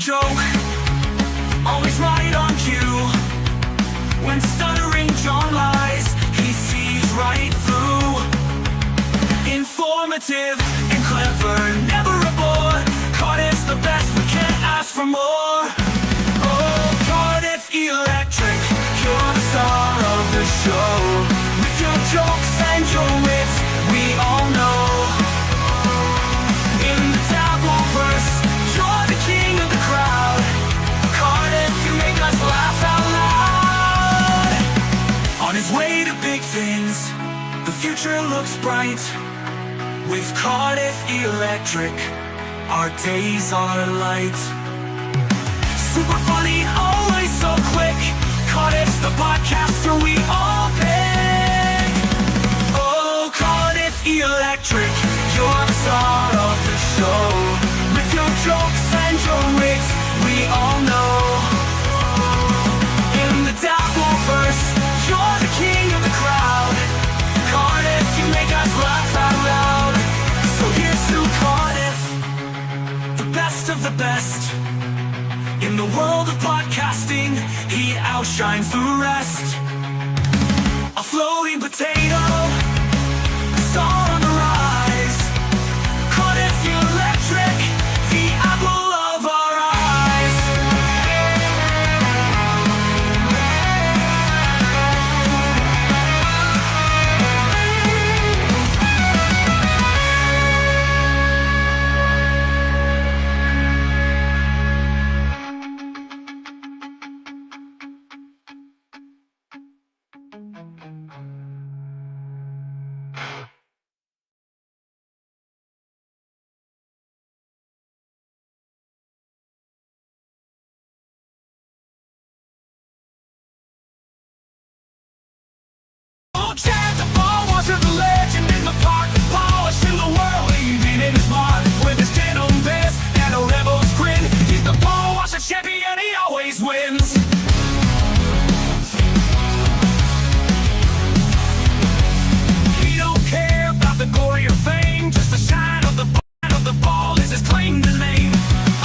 joke, always right on cue. When stuttering John lies, he sees right through. Informative and clever, never a bore. Cardiff's the best, we can't ask for more. Oh, Cardiff Electric, you're the star of the show. With your jokes and your wits, we all know. In the Dabbleverse, you're the king of the crowd. Cardiff, you make us laugh out loud. On his way to big things, the future looks bright. With Cardiff Electric, our days are light. Super funny, always so quick. Cardiff's the podcaster we all pick. Oh, Cardiff Electric, you're the star of the show. With your jokes and your wits, we all know. In the Dabbleverse, you're the king of the crowd. Cardiff, you make us laugh out loud. So here's to Cardiff, the best of the best. In the world of podcasting, he outshines the rest. A floating potato, a star on the rise. Cardiff Electric, the apple of our eyes. Chant the ball, watch the legend in the park, the polish in the world, even in his mark. With his denim vest and a rebel's grin, he's the ball washer champion, he always wins. He don't care about the glory or fame, just the shine of the ball is his claim to name.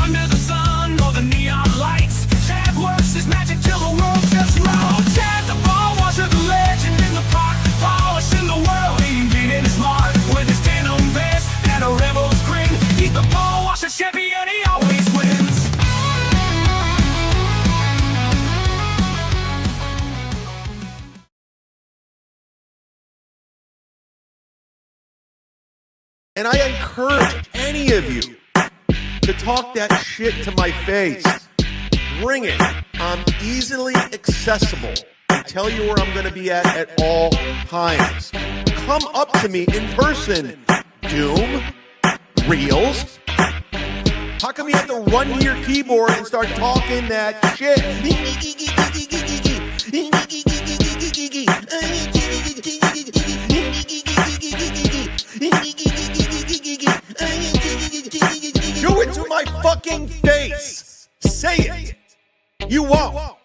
Under the sun or the neon lights, Chad works his magic till the world just right. Chad the ball washer, the legend in the park, polish in the world, even in his mark. With his denim vest and a rebel's grin, he's the ball washer champion, he always wins. And I encourage any of you to talk that shit to my face. Bring it. I'm easily accessible. I tell you where I'm going to be at all times. Come up to me in person. Doom, Reels. How come you have to run to your keyboard and start talking that shit? Do it to my fucking face. Say it. You won't.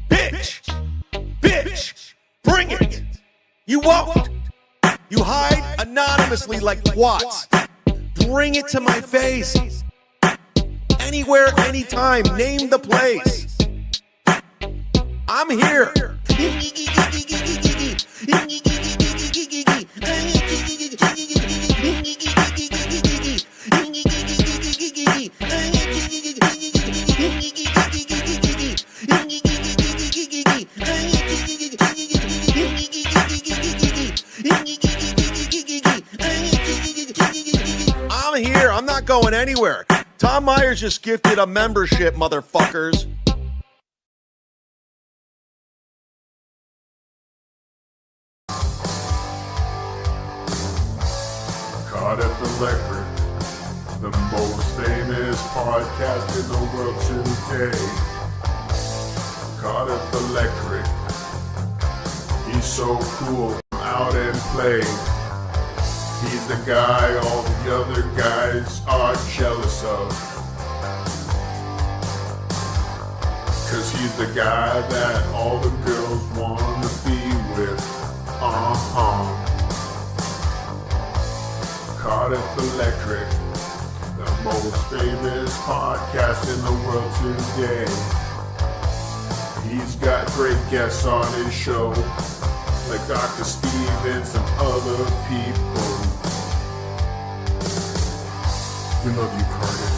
Bitch. Bitch. Bring it. You won't. You hide anonymously like twats. Bring it to my face. Anywhere, anytime. Name the place. I'm here. I'm here. I'm not going anywhere. Tom Myers just gifted a membership, motherfuckers. Cardiff Electric, the most famous podcast in the world today. Cardiff Electric, he's so cool, come out and play. He's the guy all the other guys are jealous of. Cause he's the guy that all the girls wanna be with. Cardiff Electric, the most famous podcast in the world today. He's got great guests on his show, like Dr. Stevens and other people. We love you, Cardiff.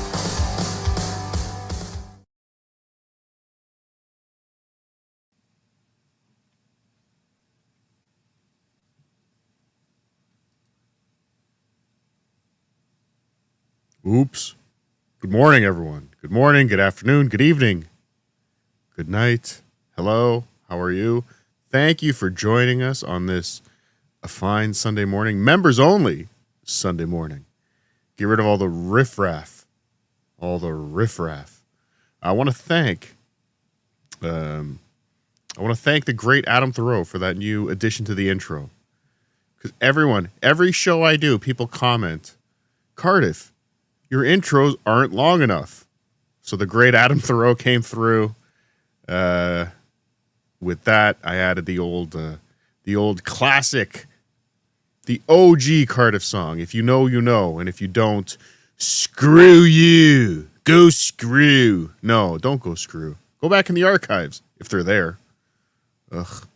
Oops. Good morning, everyone. Good morning, good afternoon, good evening, good night. Hello, how are you? Thank you for joining us on this a fine Sunday morning, members only Sunday morning. Get rid of all the riffraff. I want to thank the great Adam Thoreau for that new addition to the intro. Because every show I do, people comment, Cardiff, your intros aren't long enough. So the great Adam Thoreau came through. With that, I added the old classic, the OG Cardiff song. If you know, you know. And if you don't, screw you. Go screw. No, don't go screw. Go back in the archives if they're there. Ugh.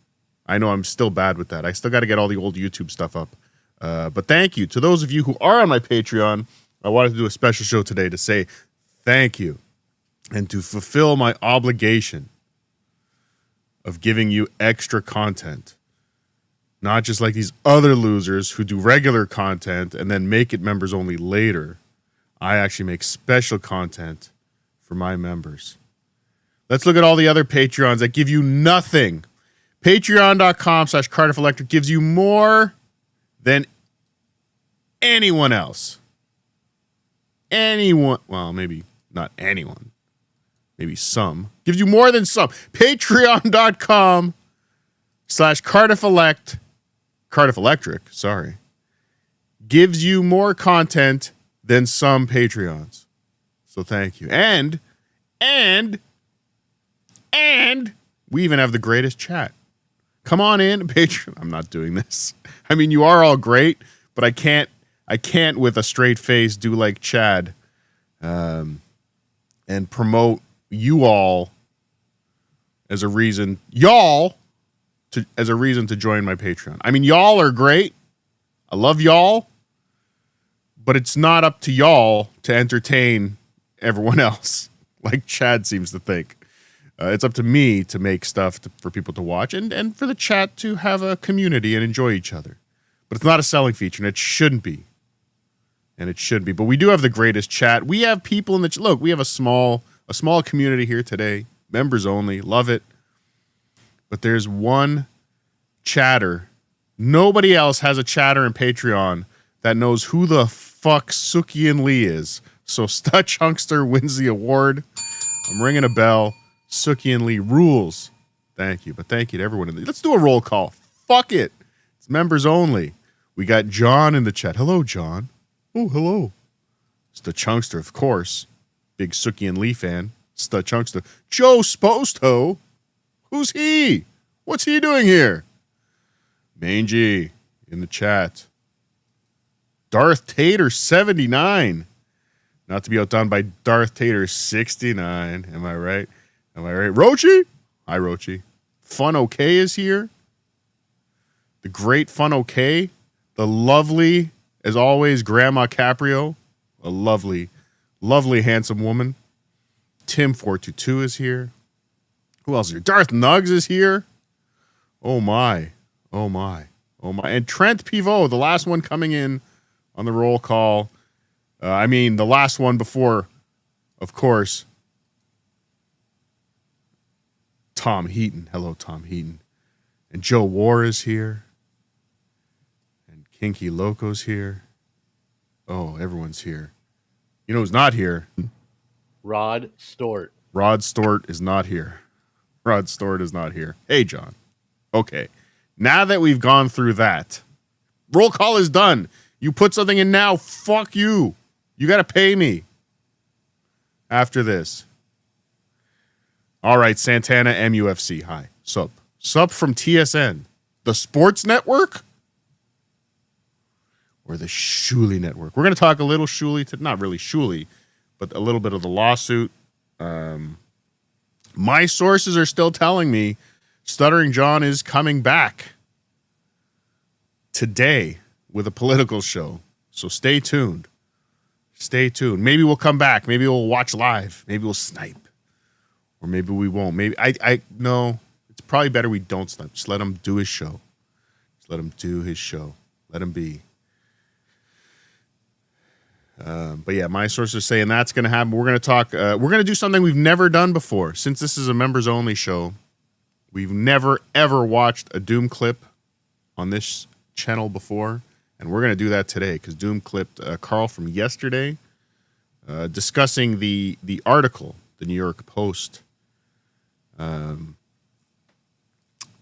I know I'm still bad with that. I still got to get all the old YouTube stuff up. But thank you to those of you who are on my Patreon. I wanted to do a special show today to say thank you and to fulfill my obligation of giving you extra content. Not just like these other losers who do regular content and then make it members only later. I actually make special content for my members. Let's look at all the other Patreons that give you nothing. Patreon.com/Cardiff Electric gives you more than anyone else. Well, maybe not anyone. Maybe some. Gives you more than some. Patreon.com/Cardiff Electric, gives you more content than some Patreons. So thank you. And we even have the greatest chat. Come on in, Patreon. I'm not doing this. I mean, you are all great, but I can't with a straight face do like Chad and promote you all as a reason to join my Patreon. I mean, y'all are great. I love y'all, but it's not up to y'all to entertain everyone else like Chad seems to think. It's up to me to make stuff for people to watch and for the chat to have a community and enjoy each other. But it's not a selling feature, and it shouldn't be. But we do have the greatest chat. We have people in the look. We have a small community here today, members only. Love it. But there's one chatter. Nobody else has a chatter in Patreon that knows who the fuck Sukian Lee is. So Stutch Hunkster wins the award. I'm ringing a bell. Sukian Lee rules. Thank you. But thank you to everyone. Let's do a roll call. Fuck it. It's members only. We got John in the chat. Hello, John. Oh, hello. It's the Chunkster, of course. Big Sukian Lee fan. It's the Chunkster. Joe Sposto. Who's he? What's he doing here? Mangy in the chat. Darth Tater 79. Not to be outdone by Darth Tater 69. Am I right? Rochi? Hi, Rochi. Fun OK is here. The great Fun OK. The lovely, as always, Grandma Caprio. A lovely, handsome woman. Tim 422 is here. Who else is here? Darth Nugs is here. Oh my. And Trent Pivot, the last one coming in on the roll call. The last one before, of course, Tom Heaton. Hello, Tom Heaton. And Joe War is here. And Kinky Loco's here. Oh, everyone's here. You know who's not here? Rod Stort. Rod Stort is not here. Hey, John. Okay. Now that we've gone through that, roll call is done. You put something in now, fuck you. You got to pay me after this. All right, Santana MUFC. Hi. Sup from TSN. The Sports Network? Or the Shuli Network? We're going to talk a little Shuli, not really Shuli, but a little bit of the lawsuit. My sources are still telling me Stuttering John is coming back today with a political show. So stay tuned. Stay tuned. Maybe we'll come back. Maybe we'll watch live. Maybe we'll snipe. Or maybe we won't. Maybe no, it's probably better we don't snipe. Just let him do his show. Just let him do his show. Let him be. But yeah, my sources are saying that's going to happen. We're going to talk. We're going to do something we've never done before. Since this is a members only show, we've never ever watched a Doom clip on this channel before, and we're going to do that today because Doom clipped Carl from yesterday discussing the article, the New York Post.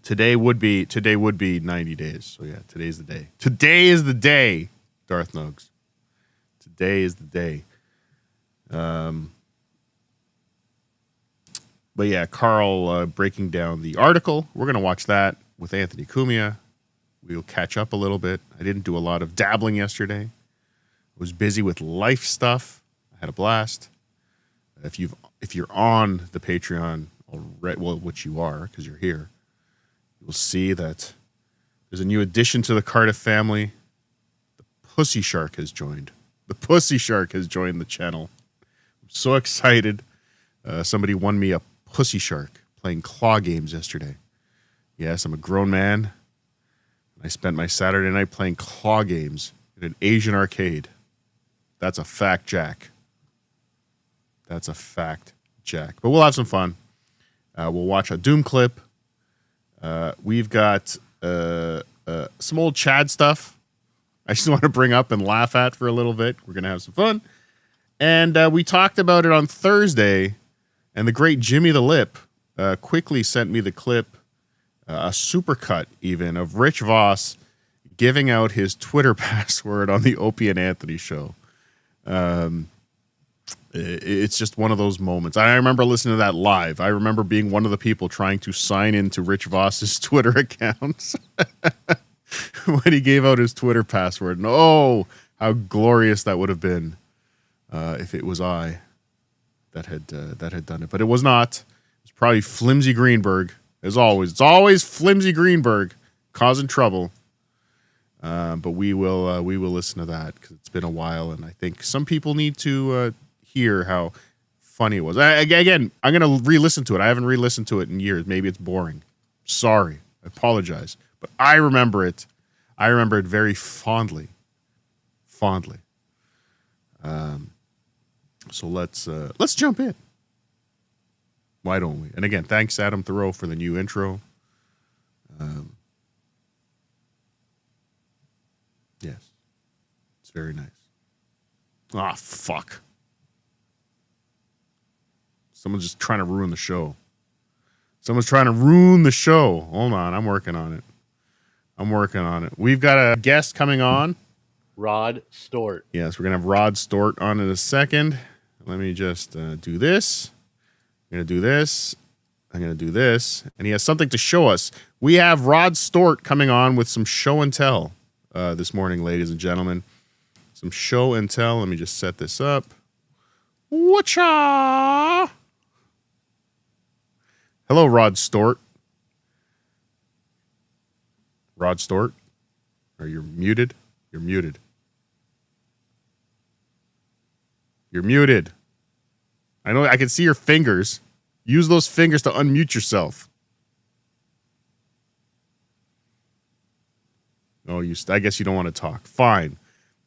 Today would be 90 days. So yeah, today's the day. Today is the day, Darth Nugs. Today is the day. But yeah, Carl breaking down the article. We're going to watch that with Anthony Cumia. We'll catch up a little bit. I didn't do a lot of dabbling yesterday. I was busy with life stuff. I had a blast. If you're on the Patreon already, well, which you are because you're here, you will see that there's a new addition to the Cardiff family. The Pussy Shark has joined. The Pussy Shark has joined the channel. I'm so excited. Somebody won me a Pussy Shark playing claw games yesterday. Yes, I'm a grown man. I spent my Saturday night playing claw games in an Asian arcade. That's a fact, Jack. That's a fact, Jack. But we'll have some fun. We'll watch a Doom clip. We've got some old Chad stuff I just want to bring up and laugh at for a little bit. We're going to have some fun. And we talked about it on Thursday, and the great Jimmy the Lip quickly sent me the clip, a supercut even, of Rich Voss giving out his Twitter password on the Opie and Anthony show. It's just one of those moments. I remember listening to that live. I remember being one of the people trying to sign into Rich Voss's Twitter accounts when he gave out his Twitter password. And oh, how glorious that would have been if it was I that had done it. But it was not. It was probably Flimsy Greenberg, as always. It's always Flimsy Greenberg causing trouble. But we will listen to that because it's been a while, and I think some people need to hear how funny it was. Again, I'm going to re-listen to it. I haven't re-listened to it in years. Maybe it's boring. Sorry. I apologize. But I remember it. I remember it very fondly. Fondly. So let's jump in. Why don't we? And again, thanks Adam Thoreau for the new intro. Yes. It's very nice. Ah, fuck. Someone's just trying to ruin the show. Someone's trying to ruin the show. Hold on. I'm working on it. We've got a guest coming on. Rod Stort. Yes, we're going to have Rod Stort on in a second. Let me just do this. I'm going to do this. I'm going to do this. And he has something to show us. We have Rod Stort coming on with some show and tell this morning, ladies and gentlemen. Some show and tell. Let me just set this up. Whatcha? Hello, Rod Stort. Rod Stort? Are you muted? You're muted. You're muted. I know I can see your fingers. Use those fingers to unmute yourself. Oh, I guess you don't want to talk. Fine.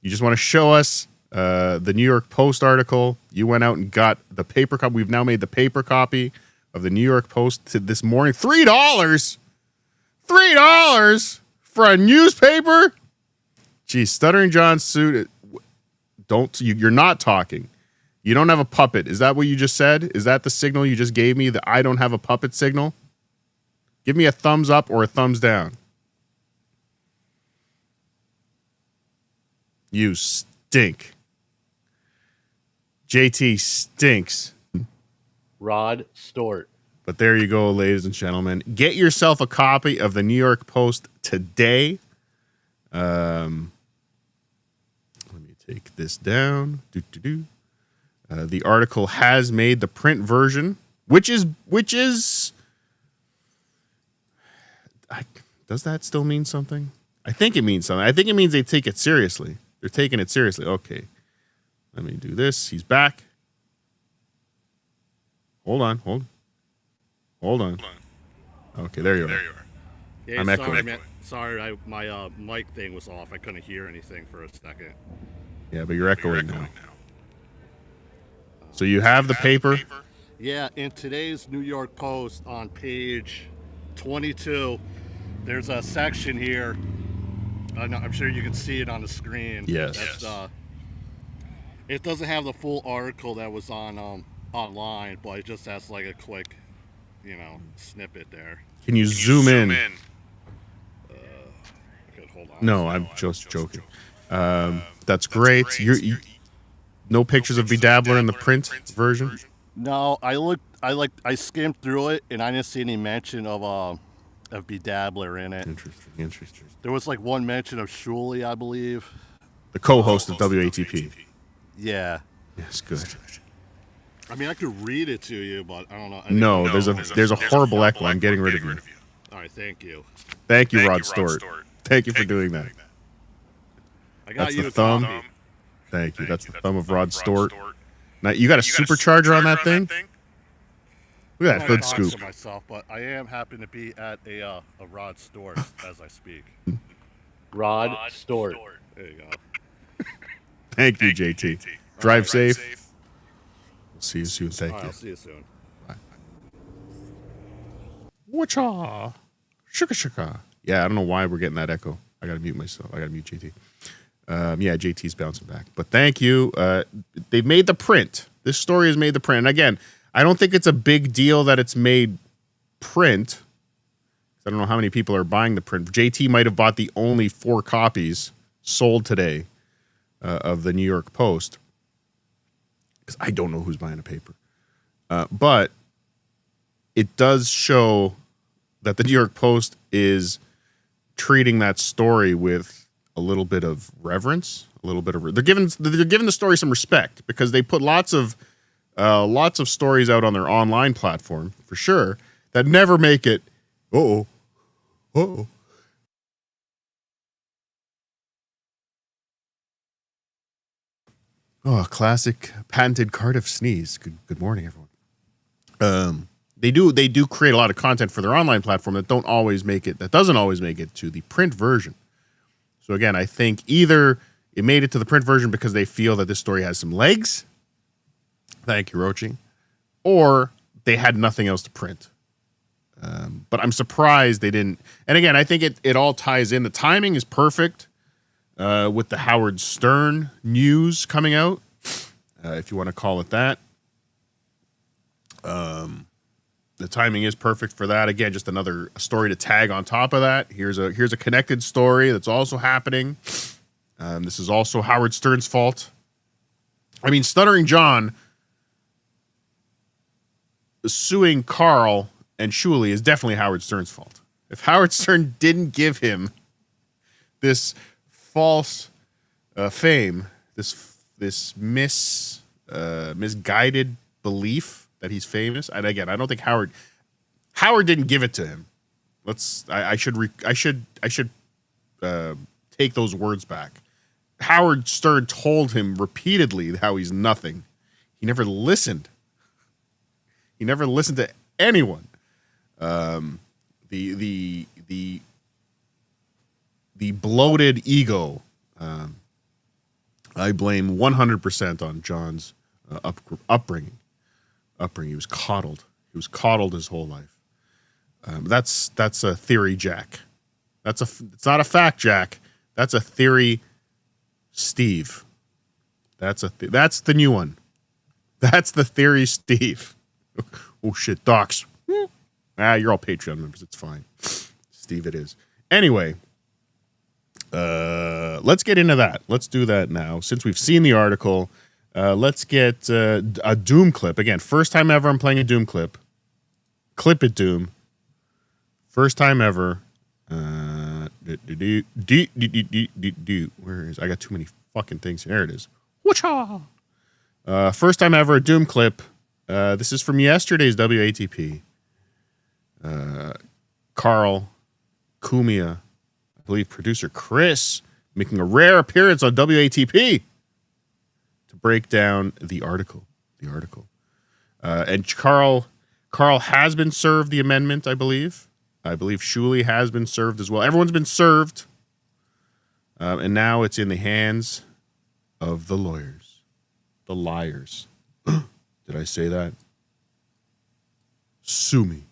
You just want to show us the New York Post article. You went out and got the paper copy. We've now made the paper copy of the New York Post to this morning. $3? $3 for a newspaper? Geez, Stuttering John's suit. You're not talking. You don't have a puppet. Is that what you just said? Is that the signal you just gave me? The I don't have a puppet signal? Give me a thumbs up or a thumbs down. You stink. JT stinks. Rod Stort. But there you go, ladies and gentlemen. Get yourself a copy of the New York Post today. Let me take this down. The article has made the print version, which is. Does that still mean something? I think it means something. I think it means they take it seriously. They're taking it seriously. Okay. Let me do this. He's back. Hold on. Okay, there you are. Yeah, I'm sorry, echoing. man. Sorry, my mic thing was off. I couldn't hear anything for a second. Yeah, but you're echoing now. So you have the paper. Yeah, in today's New York Post on page 22, there's a section here. I'm sure you can see it on the screen. Yes. It doesn't have the full article that was on online, but it just has like a quick, snippet there. Can you zoom in? Okay, hold on. No, I'm just joking. That's great. No pictures of Bedabbler in the print version? No, I skimmed through it and I didn't see any mention of Bedabbler in it. Interesting. There was like one mention of Shuley, I believe. The co-host of WATP. Yeah. Yes, good. I mean, I could read it to you, but I don't know. No, there's a horrible echo. I'm getting rid of you. All right, thank you. Thank you, Rod Stewart. Thank you for doing that. I got That's you the a thumb. copy. Thank you. That's the thumb of Rod Stewart. Now you got a supercharger on that thing? Look at that hood I'm not scoop. myself, but I am happen to be at a Rod Stewart as I speak. Rod Stewart. There you go. Thank you, JT. Drive safe. We'll see you soon. Thank All right, you. I'll see you soon. Wacha. Shika. Yeah, I don't know why we're getting that echo. I gotta mute myself. I gotta mute JT. Yeah, JT's bouncing back. But thank you. They've made the print. This story has made the print. And again, I don't think it's a big deal that it's made print. I don't know how many people are buying the print. JT might have bought the only 4 copies sold today of the New York Post. Because I don't know who's buying a paper. But it does show that the New York Post is treating that story with a little bit of reverence, they're giving the story some respect because they put lots of stories out on their online platform for sure that never make it. Oh, classic patented Cardiff sneeze. Good morning, everyone. They do create a lot of content for their online platform that doesn't always make it to the print version. So again, I think either it made it to the print version because they feel that this story has some legs. Thank you, Roaching. Or they had nothing else to print. But I'm surprised they didn't. And again, I think it all ties in. The timing is perfect with the Howard Stern news coming out, if you want to call it that. The timing is perfect for that. Again, just another story to tag on top of that. Here's a connected story that's also happening. This is also Howard Stern's fault. I mean, Stuttering John suing Carl and Shuley is definitely Howard Stern's fault. If Howard Stern didn't give him this false fame, this misguided belief that he's famous, and again, I don't think Howard didn't give it to him. I should take those words back. Howard Stern told him repeatedly how he's nothing. He never listened. He never listened to anyone. The bloated ego. I blame 100% on John's upbringing. He was coddled. He was coddled his whole life. That's a theory, Jack. It's not a fact, Jack. That's a theory, Steve. That's the new one. That's the theory, Steve. Oh shit, docs. You're all Patreon members. It's fine, Steve. It is. Anyway, let's get into that. Let's do that now. Since we've seen the article, let's get a Doom clip. Again, first time ever I'm playing a Doom clip. Clip it, Doom. First time ever. Where is? I got too many fucking things. There it is. Whatcha? First time ever, a Doom clip. This is from yesterday's WATP. Carl, Kumia, I believe producer Chris, making a rare appearance on WATP to break down the article. And Carl has been served the amendment, I believe. I believe Shuley has been served as well. Everyone's been served. And now it's in the hands of the lawyers. The liars. Did I say that? Sue me.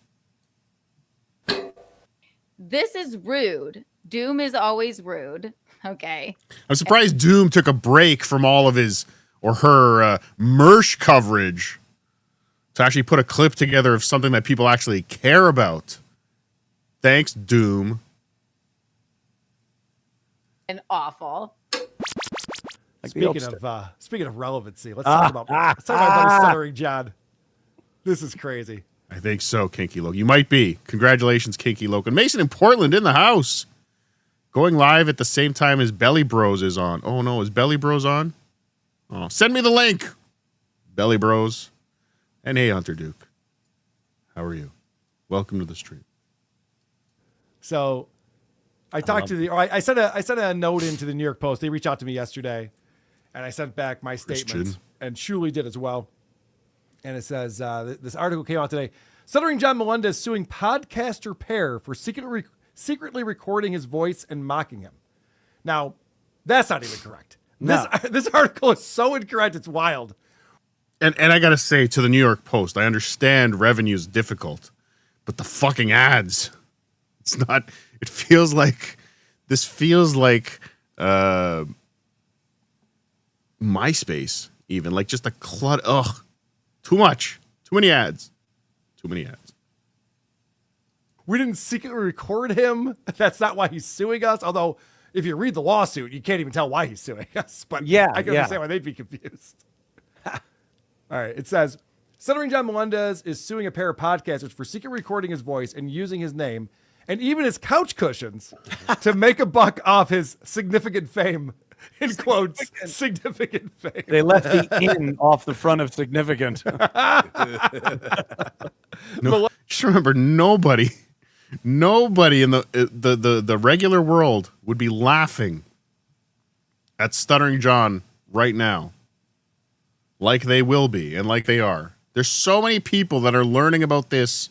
This is rude. Doom is always rude. Okay. I'm surprised Doom took a break from all of his or her Mersh coverage to actually put a clip together of something that people actually care about. Thanks, Doom. And awful. Speaking of relevancy, let's talk about my buddy Stuttering John. This is crazy. I think so, Kinky Loke. You might be. Congratulations, Kinky Loke. And Mason in Portland in the house. Going live at the same time as Belly Bros is on. Oh, no. Is Belly Bros on? Oh, send me the link. Belly Bros. And hey, Hunter Duke. How are you? Welcome to the stream. So I talked to I sent a note into the New York Post. They reached out to me yesterday, and I sent back my statements, and Shuley did as well. And it says, this article came out today. Stuttering John Melendez suing podcaster Pear for secretly recording his voice and mocking him. Now, that's not even correct. No. This article is so incorrect, it's wild. And I got to say, to the New York Post, I understand revenue is difficult, but the fucking ads, it's not, it feels like, this feels like MySpace, even, like just a clutter. Ugh. Too much. Too many ads. We didn't secretly record him. That's not why he's suing us. Although, if you read the lawsuit, you can't even tell why he's suing us. But yeah, I can understand why they'd be confused. All right. It says, Stuttering John Melendez is suing a pair of podcasters for secretly recording his voice and using his name and even his couch cushions to make a buck off his significant fame. In quotes, significant fame. They left the in off the front of significant. No, just remember, nobody in the regular world would be laughing at Stuttering John right now, like they will be and like they are. There's so many people that are learning about this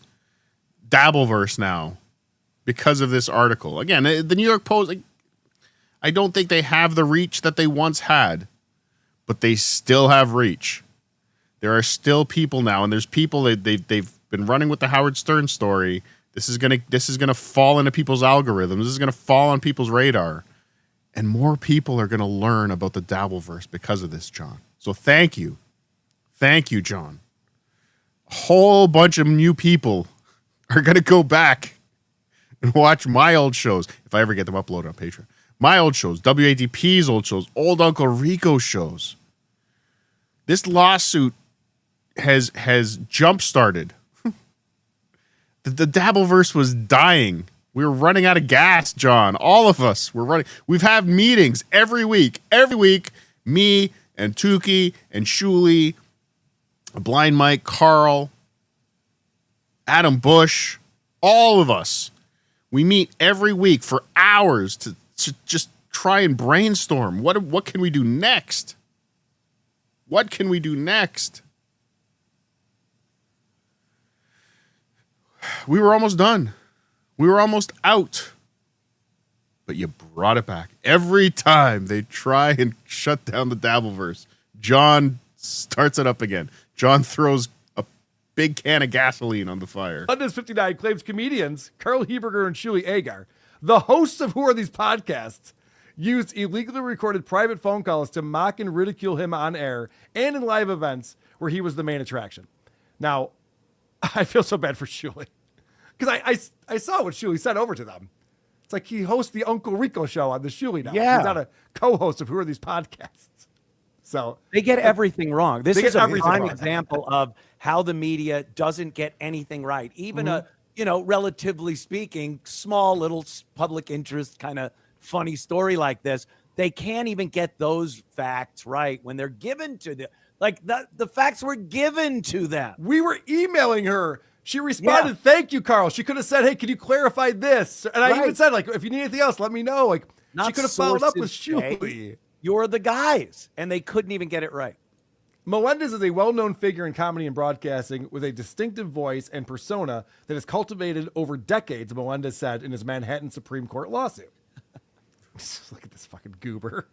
Dabbleverse now because of this article. Again, the New York Post. I don't think they have the reach that they once had, but they still have reach. There are still people now, and there's people that they've been running with the Howard Stern story. This is gonna fall into people's algorithms. This is gonna fall on people's radar, and more people are gonna learn about the Dabbleverse because of this, John. So thank you, John. A whole bunch of new people are gonna go back and watch my old shows if I ever get them uploaded on Patreon. My old shows, WATP's old shows, old Uncle Rico shows. This lawsuit has jump-started. The Dabbleverse was dying. We were running out of gas, John. All of us were running. We've had meetings every week. Every week, me and Tukey and Shuley, Blind Mike, Carl, Adam Bush, all of us. We meet every week for hours to just try and brainstorm. What can we do next? What can we do next? We were almost done. We were almost out. But you brought it back. Every time they try and shut down the Dabbleverse, John starts it up again. John throws a big can of gasoline on the fire. Undes 59 claims comedians Carl Heberger and Shuli Agar, the hosts of Who Are These Podcasts, used illegally recorded private phone calls to mock and ridicule him on air and in live events where he was the main attraction. Now, I feel so bad for Shuli because I saw what Shuli sent over to them. It's like he hosts the Uncle Rico show on the Shuli now. Yeah. He's not a co-host of Who Are These Podcasts. So they get everything wrong. This is a prime wrong. example of how the media doesn't get anything right. Even a, relatively speaking, small little public interest kind of funny story like this, they can't even get those facts right when they're given to Like the facts were given to them. We were emailing her. She responded, "Thank you, Carl." She could have said, "Hey, can you clarify this?" And I even said, like, if you need anything else, let me know. Like, she could have followed up with Shuli. You're the guys. And they couldn't even get it right. Melendez is a well-known figure in comedy and broadcasting with a distinctive voice and persona that is cultivated over decades, Melendez said in his Manhattan Supreme Court lawsuit. Look at this fucking goober.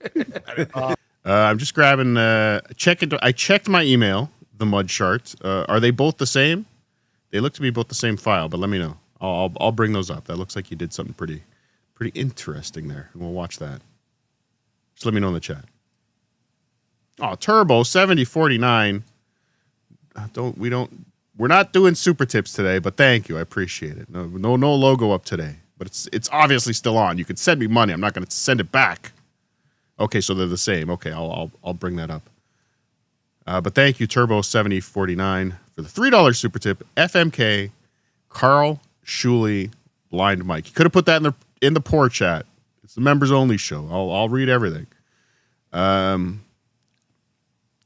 I'm just grabbing, I checked my email, the mud charts. Are they both the same? They look to be both the same file, but let me know. I'll bring those up. That looks like you did something pretty interesting there. And we'll watch that. Just let me know in the chat. Oh, Turbo 7049. We're not doing super tips today, but thank you. I appreciate it. No logo up today, but it's obviously still on. You can send me money. I'm not going to send it back. Okay, so they're the same. Okay, I'll bring that up. But thank you, Turbo 7049, for the $3 super tip. FMK, Carl, Shuli, Blind Mike. You could have put that in the poor chat. It's the members only show. I'll read everything.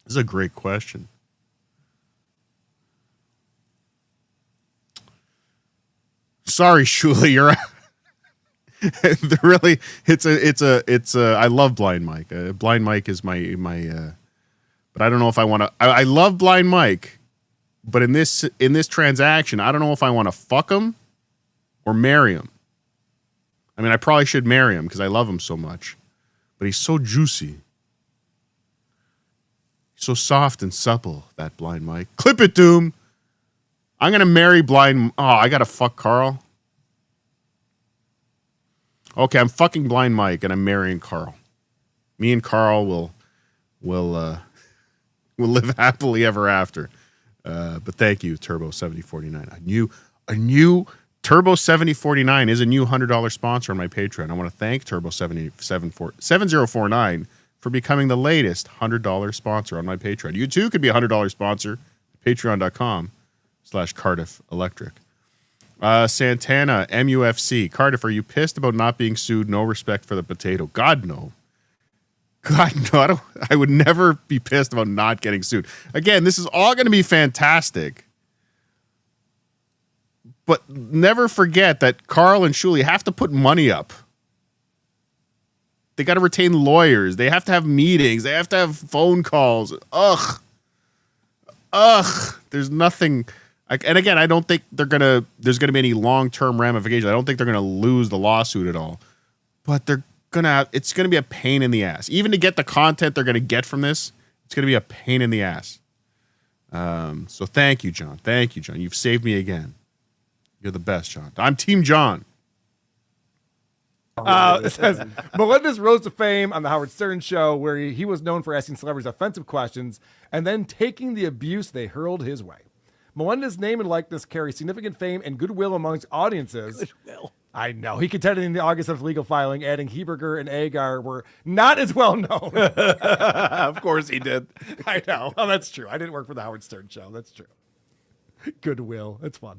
This is a great question. Sorry, Shuli, you're really. It's a. I love Blind Mike. Blind Mike is my. But I don't know if I want to. I love Blind Mike, but in this transaction, I don't know if I want to fuck him or marry him. I mean, I probably should marry him because I love him so much, but he's so juicy, so soft and supple. That Blind Mike. Clip it, Doom. I'm gonna marry Blind. Oh, I gotta fuck Carl. Okay, I'm fucking Blind Mike and I'm marrying Carl. Me and Carl will live happily ever after. But thank you, Turbo 7049. A new Turbo 7049 is a new $100 sponsor on my Patreon. I want to thank Turbo 7049 for becoming the latest $100 sponsor on my Patreon. You too could be a $100 sponsor. Patreon.com/Cardiff Electric. Santana MUFC. Cardiff, are you pissed about not being sued? No respect for the potato. God no. God no. I would never be pissed about not getting sued. Again, this is all going to be fantastic. But never forget that Carl and Shuli have to put money up. They got to retain lawyers. They have to have meetings. They have to have phone calls. Ugh. There's nothing. And again, I don't think there's going to be any long-term ramifications. I don't think they're going to lose the lawsuit at all. But it's going to be a pain in the ass. Even to get the content they're going to get from this, it's going to be a pain in the ass. So thank you, John. Thank you, John. You've saved me again. You're the best, John. I'm Team John. It says, Melendez rose to fame on the Howard Stern show, where he was known for asking celebrities offensive questions and then taking the abuse they hurled his way. Melendez's name and likeness carry significant fame and goodwill amongst audiences. Goodwill. I know. He contended in the August 7th legal filing, adding Heberger and Agar were not as well known. Of course he did. I know. Oh, that's true. I didn't work for the Howard Stern show. That's true. Goodwill. It's fun.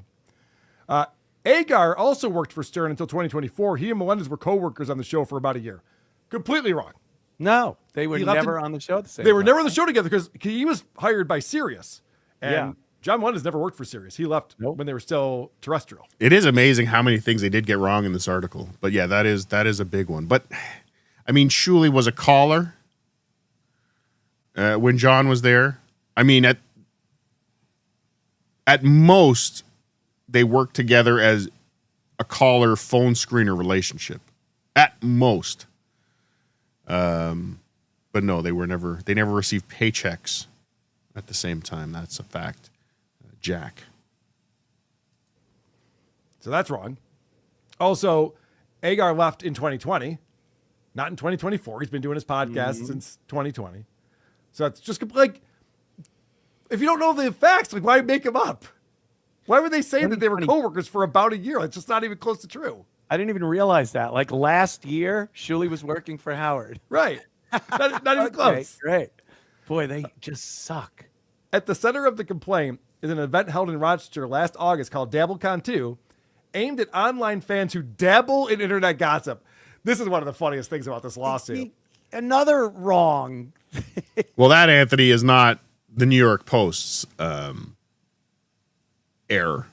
Agar also worked for Stern until 2024. He and Melendez were co-workers on the show for about a year. Completely wrong. No, they were never on the show at the same time. They were never on the show together because he was hired by Sirius. And John Melendez never worked for Sirius. He left when they were still terrestrial. It is amazing how many things they did get wrong in this article. But yeah, that is a big one. But I mean, Shuli was a caller when John was there. I mean, at most, they worked together as a caller phone screener relationship. At most. But no, they never received paychecks at the same time. That's a fact. Jack. So that's wrong. Also, Agar left in 2020, not in 2024. He's been doing his podcast since 2020. So it's just like, if you don't know the facts, like, why make them up? Why would they say that they were coworkers for about a year? It's just not even close to true. I didn't even realize that. Like last year, Shuli was working for Howard. Right. Not even close. Great. Boy, they just suck. At the center of the complaint is an event held in Rochester last August called DabbleCon 2, aimed at online fans who dabble in internet gossip. This is one of the funniest things about this lawsuit. Another wrong. Well, that, Anthony, is not the New York Post's error.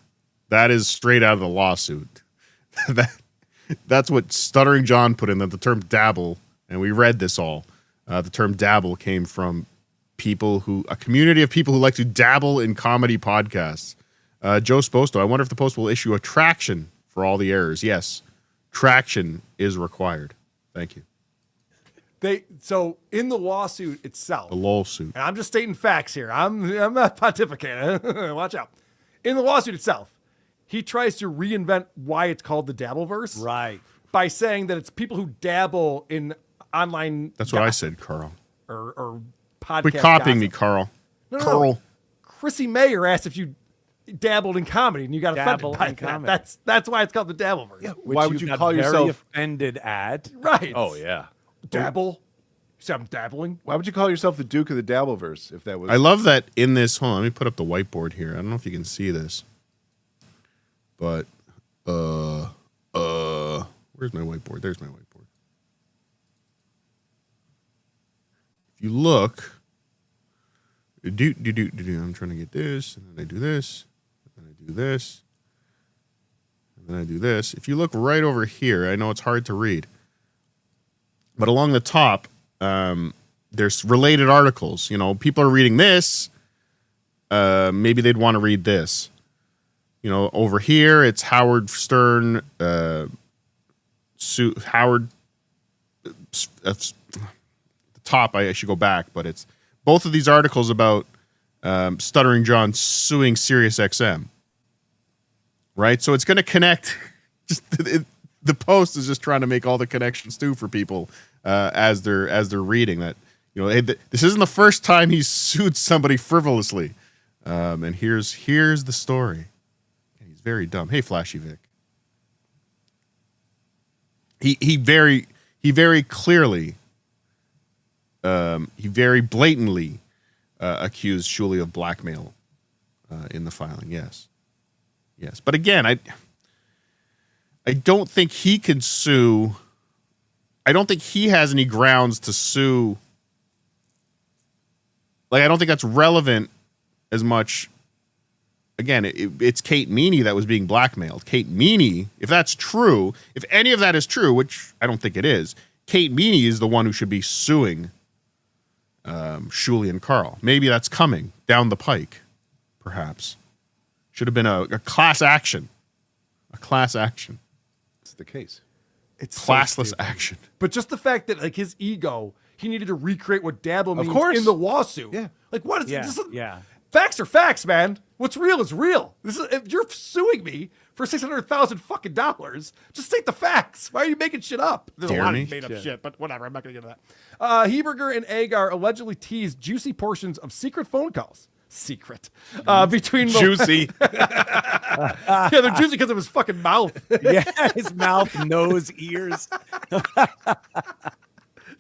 That is straight out of the lawsuit. That's what Stuttering John put in, that the term dabble, and we read this all. The term dabble came from a community of people who like to dabble in comedy podcasts. Joe Sposto, I wonder if the Post will issue a traction for all the errors. Yes, traction is required. Thank you. So in the lawsuit itself, The lawsuit. and I'm just stating facts here. I'm not pontificating. Watch out. In the lawsuit itself, he tries to reinvent why it's called the Dabbleverse. Right. By saying that it's people who dabble in online. That's what I said, Carl. Or podcast. Quit copying me, gossip. Carl. No. Carl. Chrissy Mayer asked if you dabbled in comedy, and you got Dabble offended by in that. comedy. That's why it's called the Dabbleverse. Which Why would you got call very yourself- offended at? Right. Oh yeah. Dabble. So I'm dabbling. Why would you call yourself the Duke of the Dabbleverse if that was? I love that in this. Hold on, let me put up the whiteboard here. I don't know if you can see this, but where's my whiteboard? There's my whiteboard. If you look, I'm trying to get this, and then I do this, and then I do this, and then I do this. If you look right over here, I know it's hard to read, but along the top, there's related articles. You know, people are reading this. Maybe they'd want to read this. You know, over here it's Howard Stern, Howard. The top, I should go back, but it's both of these articles about Stuttering John suing SiriusXM. Right, so it's going to connect. The Post is just trying to make all the connections too for people as they're reading that. You know, hey, this isn't the first time he's sued somebody frivolously. And here's the story. He's very dumb. Hey, Flashy Vic. He very clearly, he very blatantly accused Shuley of blackmail in the filing. Yes. But again, I don't think he can sue. I don't think he has any grounds to sue. Like, I don't think that's relevant as much. Again, it's Kate Meany that was being blackmailed. Kate Meany, if that's true, if any of that is true, which I don't think it is, Kate Meany is the one who should be suing Shuley and Carl. Maybe that's coming down the pike, perhaps. Should have been a class action. A class action. It's the case. It's so Classless stupid. action. But just the fact that, like, his ego, he needed to recreate what dabble means course. in the lawsuit. Yeah. Like, what is Yeah, this? yeah. Facts are facts, man. What's real is real. This is, if you're suing me for $600,000 fucking dollars, just state the facts. Why are you making shit up? There's Dare a lot me? of made up shit, but whatever. I'm not going to get into that. Heberger and Agar allegedly teased juicy portions of secret phone calls. Between Juicy. Yeah, they're juicy because of his fucking mouth. Yeah, his mouth, nose, ears. It's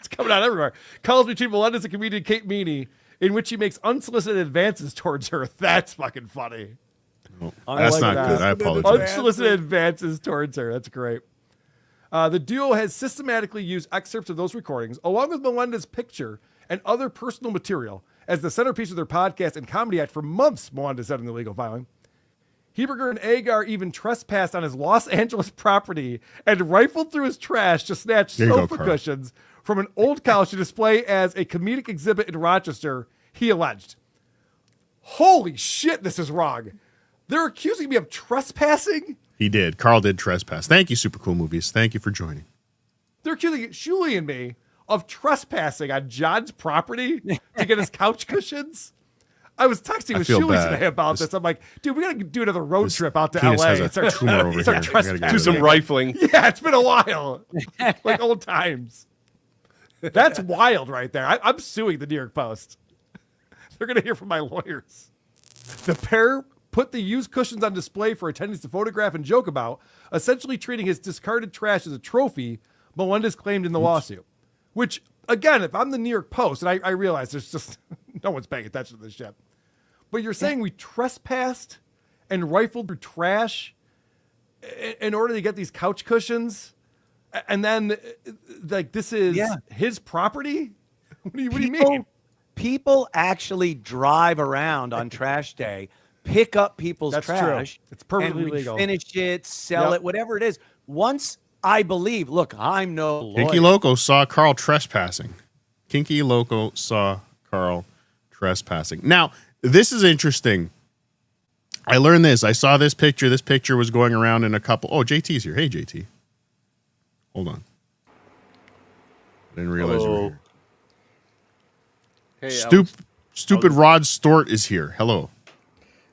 coming out everywhere. Calls between Melendez and comedian Kate Meany, in which he makes unsolicited advances towards her. That's fucking funny. That's like not that. good. I apologize. Unsolicited advances towards her. That's great. The duo has systematically used excerpts of those recordings, along with Melendez's picture and other personal material, as the centerpiece of their podcast and comedy act for months, Melendez said in the legal filing. Heberger and Agar even trespassed on his Los Angeles property and rifled through his trash to snatch There you go, sofa Carl. cushions from an old couch to display as a comedic exhibit in Rochester, he alleged. Holy shit, this is wrong. They're accusing me of trespassing? He did. Carl did trespass. Thank you, Super Cool Movies. Thank you for joining. They're accusing Shuley and me of trespassing on John's property to get his couch cushions. I was texting with feel Shuley bad. today about this. I'm like, dude, we got to do another road trip out to penis LA. has a and start- tumor over start here. I gotta get trespassing. rid Do of some it. rifling. Yeah, it's been a while. Like old times. That's wild right there. I'm suing the New York Post. They're going to hear from my lawyers. The pair put the used cushions on display for attendees to photograph and joke about, essentially treating his discarded trash as a trophy, Melendez claimed in the lawsuit. Which, again, if I'm the New York Post, and I realize there's just no one's paying attention to this shit, but you're saying we trespassed and rifled through trash in order to get these couch cushions, and then like this is his property? What do you mean? People actually drive around on trash day, pick up people's That's true. trash. It's perfectly and legal. Finish it, sell it, whatever it is. Once I believe, look, I'm no lawyer. Kinky Loco saw Carl trespassing. Kinky Loco saw Carl trespassing. Now, this is interesting. I learned this. I saw this picture. This picture was going around in a couple. Oh, JT's here. Hey, JT. Hold on. I didn't realize you were here. Hey, Stupid Rod Stort is here. Hello.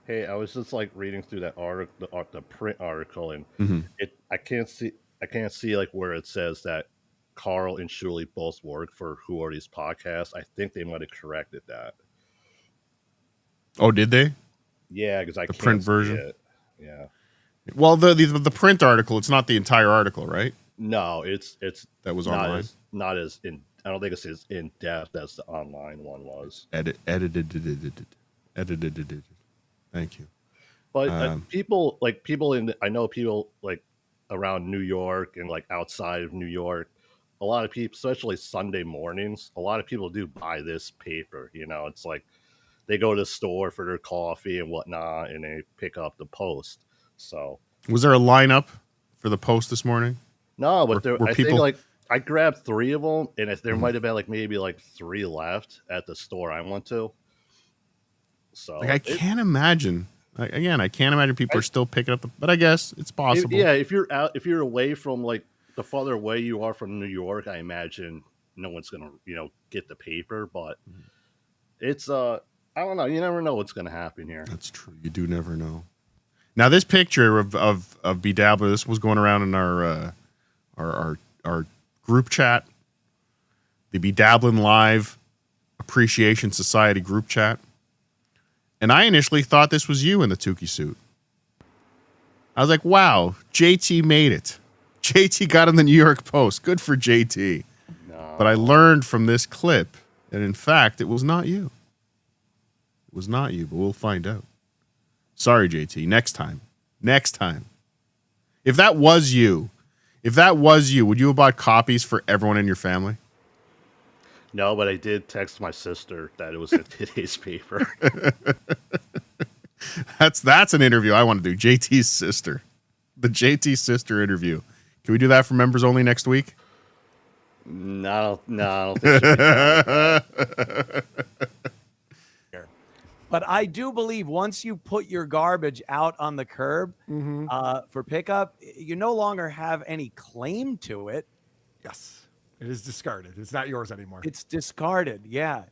Hey, I was just like reading through that article, the print article, and I can't see like where it says that Carl and Shuli both work for Who Are These Podcasts. I think they might have corrected that. Oh, did they? Yeah, because I can't print see version? it. Yeah. Well, the print article, it's not the entire article, right? No, it's That was not online? not as in. I don't think it's as in depth as the online one was. Edited. Thank you. But I know people like around New York and like outside of New York, a lot of people, especially Sunday mornings, a lot of people do buy this paper. You know, it's like they go to the store for their coffee and whatnot, and they pick up the Post. So Was there a lineup for the Post this morning? no, but Were I people- think like I grabbed 3 of them, and if there might have been like maybe like 3 left at the store I went to. So Like, I can't imagine. Again, I can't imagine people are still picking up but I guess it's possible. if you're away from like the farther away you are from New York, I imagine no one's gonna get the paper. But it's I don't know. You never know what's gonna happen here. That's true. You do never know. Now, this picture of B Dabbler, this was going around in our group chat, the Be Dabbling Live Appreciation Society group chat. And I initially thought this was you in the Tukey suit. I was like, wow, JT made it. JT got in the New York Post. Good for JT. No. But I learned from this clip that, in fact, it was not you. It was not you, but we'll find out. Sorry, JT. Next time. If that was you, would you have bought copies for everyone in your family? No, but I did text my sister that it was in today's paper. That's an interview I want to do. JT's sister. The JT sister interview. Can we do that for members only next week? No, I don't think she'll be down with that. But I do believe once you put your garbage out on the curb for pickup, you no longer have any claim to it. Yes. It is discarded. It's not yours anymore. It's discarded. Yeah.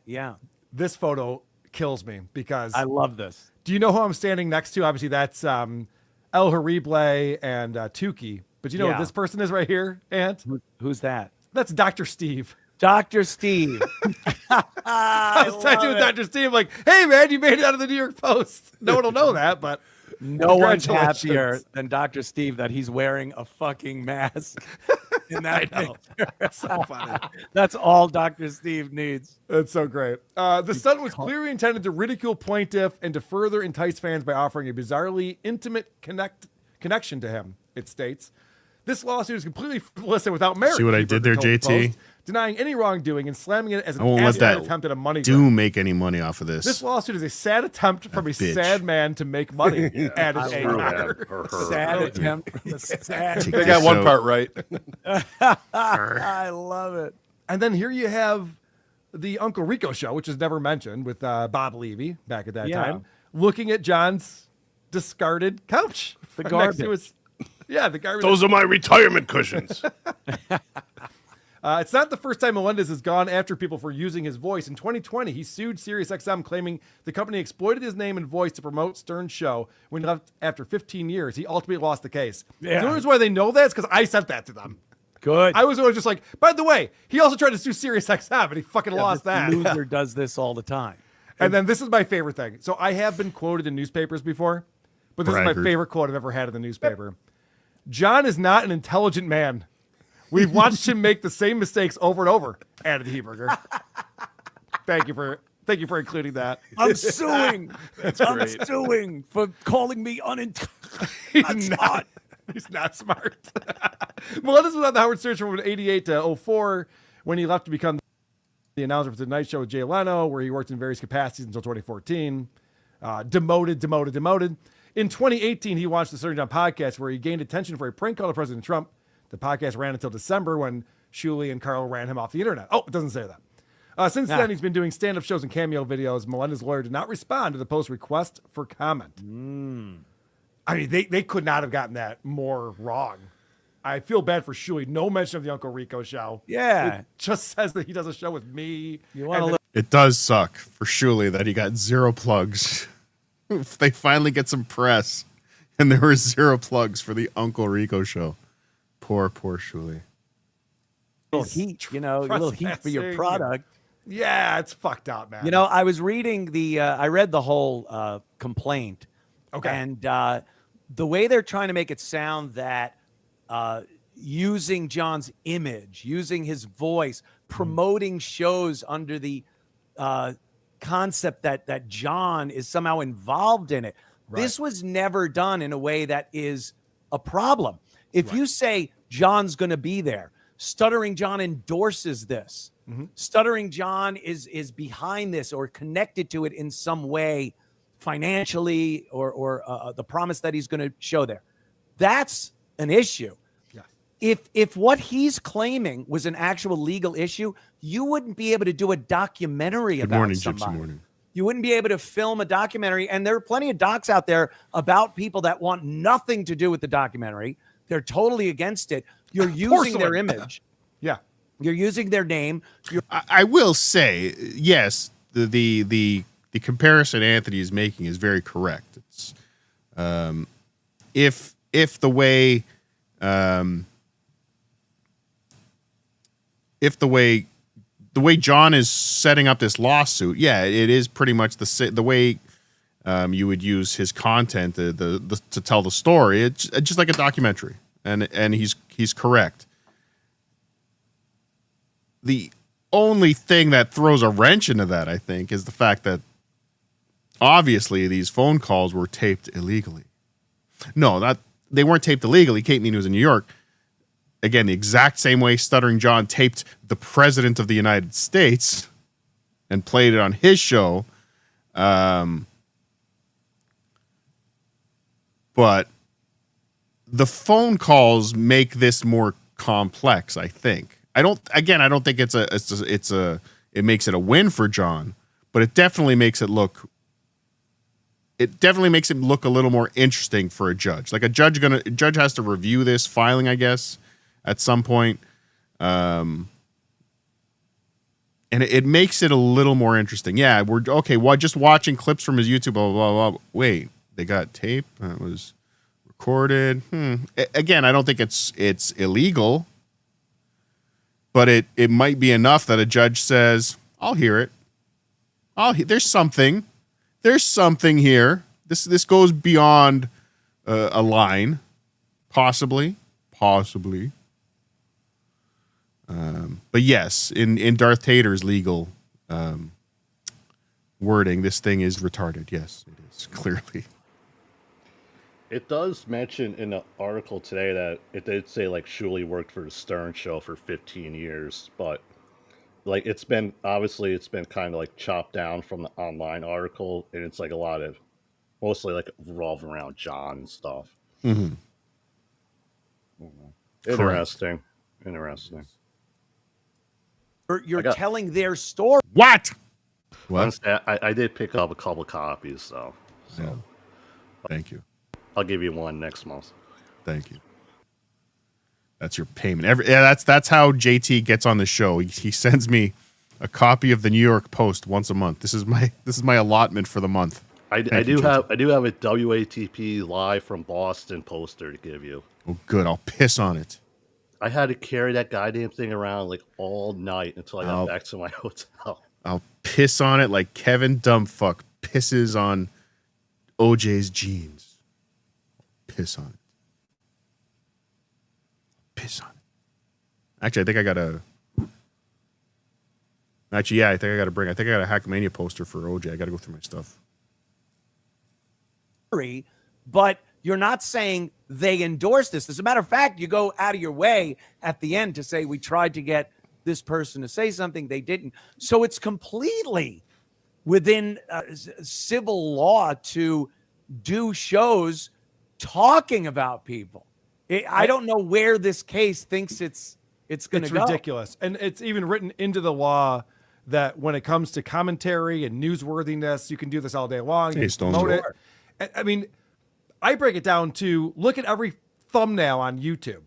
This photo kills me because I love this. do you know who I'm standing next to? Obviously, that's El Harible and Tukey. But you know who this person is right here, Ant? Who's that? That's Dr. Steve. Dr. Steve. I was talking with Dr. Steve, like, hey, man, you made it out of the New York Post. No one will know that, but No one's congratulations. happier than Dr. Steve that he's wearing a fucking mask in that picture. So funny. That's all Dr. Steve needs. That's so great. The stunt was clearly intended to ridicule plaintiff and to further entice fans by offering a bizarrely intimate connection to him, it states. This lawsuit is completely frivolous and without merit. See what I did there, Told the JT? Post, denying any wrongdoing and slamming it as an I won't let asinine that attempt at a money do grab. make any money off of this. This lawsuit is a sad attempt from a bitch. sad man to make money. Added Screw A. him. Sad attempt from the sad. Take They this got one out. part right. I love it. And then here you have the Uncle Rico show, which is never mentioned, with Bob Levy back at that Yeah. time, looking at John's discarded couch. The next garbage. to his, yeah, the garbage. Those are my retirement cushions. It's not the first time Melendez has gone after people for using his voice. In 2020, he sued SiriusXM, claiming the company exploited his name and voice to promote Stern's show. When he left after 15 years, he ultimately lost the case. Yeah. The only reason why they know that is because I sent that to them. Good. I was always just like, by the way, he also tried to sue SiriusXM, and he fucking lost This that. loser does this all the time. And then this is my favorite thing. So I have been quoted in newspapers before, but this is Braggart. my favorite quote I've ever had in the newspaper. John is not an intelligent man. We've watched him make the same mistakes over and over, added Heberger. Thank you for including that. I'm suing. I'm suing for calling me unintelligent. He's not smart. Melendez was on the Howard Stern Show from 88 to 04 when he left to become the announcer for the Tonight Show with Jay Leno, where he worked in various capacities until 2014. Demoted. In 2018, he launched the Sunday Mornin podcast, where he gained attention for a prank call to President Trump. The podcast ran until December, when Shuley and Carl ran him off the internet. Oh, it doesn't say that. Since then, he's been doing stand-up shows and cameo videos. Melinda's lawyer did not respond to the post's request for comment. I mean, they could not have gotten that more wrong. I feel bad for Shuley. No mention of the Uncle Rico show. Yeah. It just says that he does a show with me. You want to look? It does suck for Shuley that he got 0 plugs. If they finally get some press, and there were 0 plugs for the Uncle Rico show. Poor Shuley. A little heat, a little heat for your product. Yeah, it's fucked up, man. I was reading I read the whole complaint. Okay. And the way they're trying to make it sound that using John's image, using his voice, promoting shows under the concept that John is somehow involved in it. Right. This was never done in a way that is a problem. If you say John's going to be there, Stuttering John endorses this. Stuttering John is behind this or connected to it in some way, financially or the promise that he's going to show there. That's an issue. If what he's claiming was an actual legal issue, you wouldn't be able to do a documentary about somebody. Gypsy Morning. You wouldn't be able to film a documentary. And there are plenty of docs out there about people that want nothing to do with the documentary. They're totally against it. You're using their image. Yeah. You're using their name. I will say, yes, the comparison Anthony is making is very correct. It's if the way John is setting up this lawsuit, yeah, it is pretty much the way you would use his content to tell the story. It's just like a documentary, and he's correct. The only thing that throws a wrench into that, I think, is the fact that obviously these phone calls were taped illegally. No, they weren't taped illegally. Kate Mean was in New York. Again, the exact same way Stuttering John taped the President of the United States and played it on his show. But the phone calls make this more complex, I think. I don't think it makes it a win for John, but it definitely makes it look a little more interesting for a judge. Like a judge has to review this filing, I guess, at some point. And it makes it a little more interesting. Yeah, we're okay. Well, just watching clips from his YouTube, blah, blah, blah, blah. Wait, they got tape that was recorded. Again, I don't think it's illegal, but it might be enough that a judge says, I'll hear it. There's something here. This goes beyond a line, possibly. But yes, in Darth Tater's legal wording, this thing is retarded. Yes, it is, clearly. It does mention in the article today that it did say like Shuley worked for the Stern Show for 15 years, but like it's been kind of like chopped down from the online article, and it's like a lot of mostly like revolving around John and stuff. Mm-hmm. Interesting. You're telling their story. What? Honestly, I did pick up a couple copies, so. Yeah. Thank you. I'll give you one next month. Thank you. That's your payment. That's how JT gets on the show. He sends me a copy of the New York Post once a month. This is my allotment for the month. I do have a WATP live from Boston poster to give you. Oh, good. I'll piss on it. I had to carry that goddamn thing around like all night until I got back to my hotel. I'll piss on it like Kevin Dumbfuck pisses on OJ's jeans. Piss on it. Actually, I think I got a Hackmania poster for OJ. I got to go through my stuff. But you're not saying they endorse this. As a matter of fact, you go out of your way at the end to say we tried to get this person to say something. They didn't. So it's completely within civil law to do shows talking about people. I don't know where this case thinks it's going to go. It's ridiculous. And it's even written into the law that when it comes to commentary and newsworthiness, you can do this all day long. You can promote it. I mean, I break it down to look at every thumbnail on YouTube.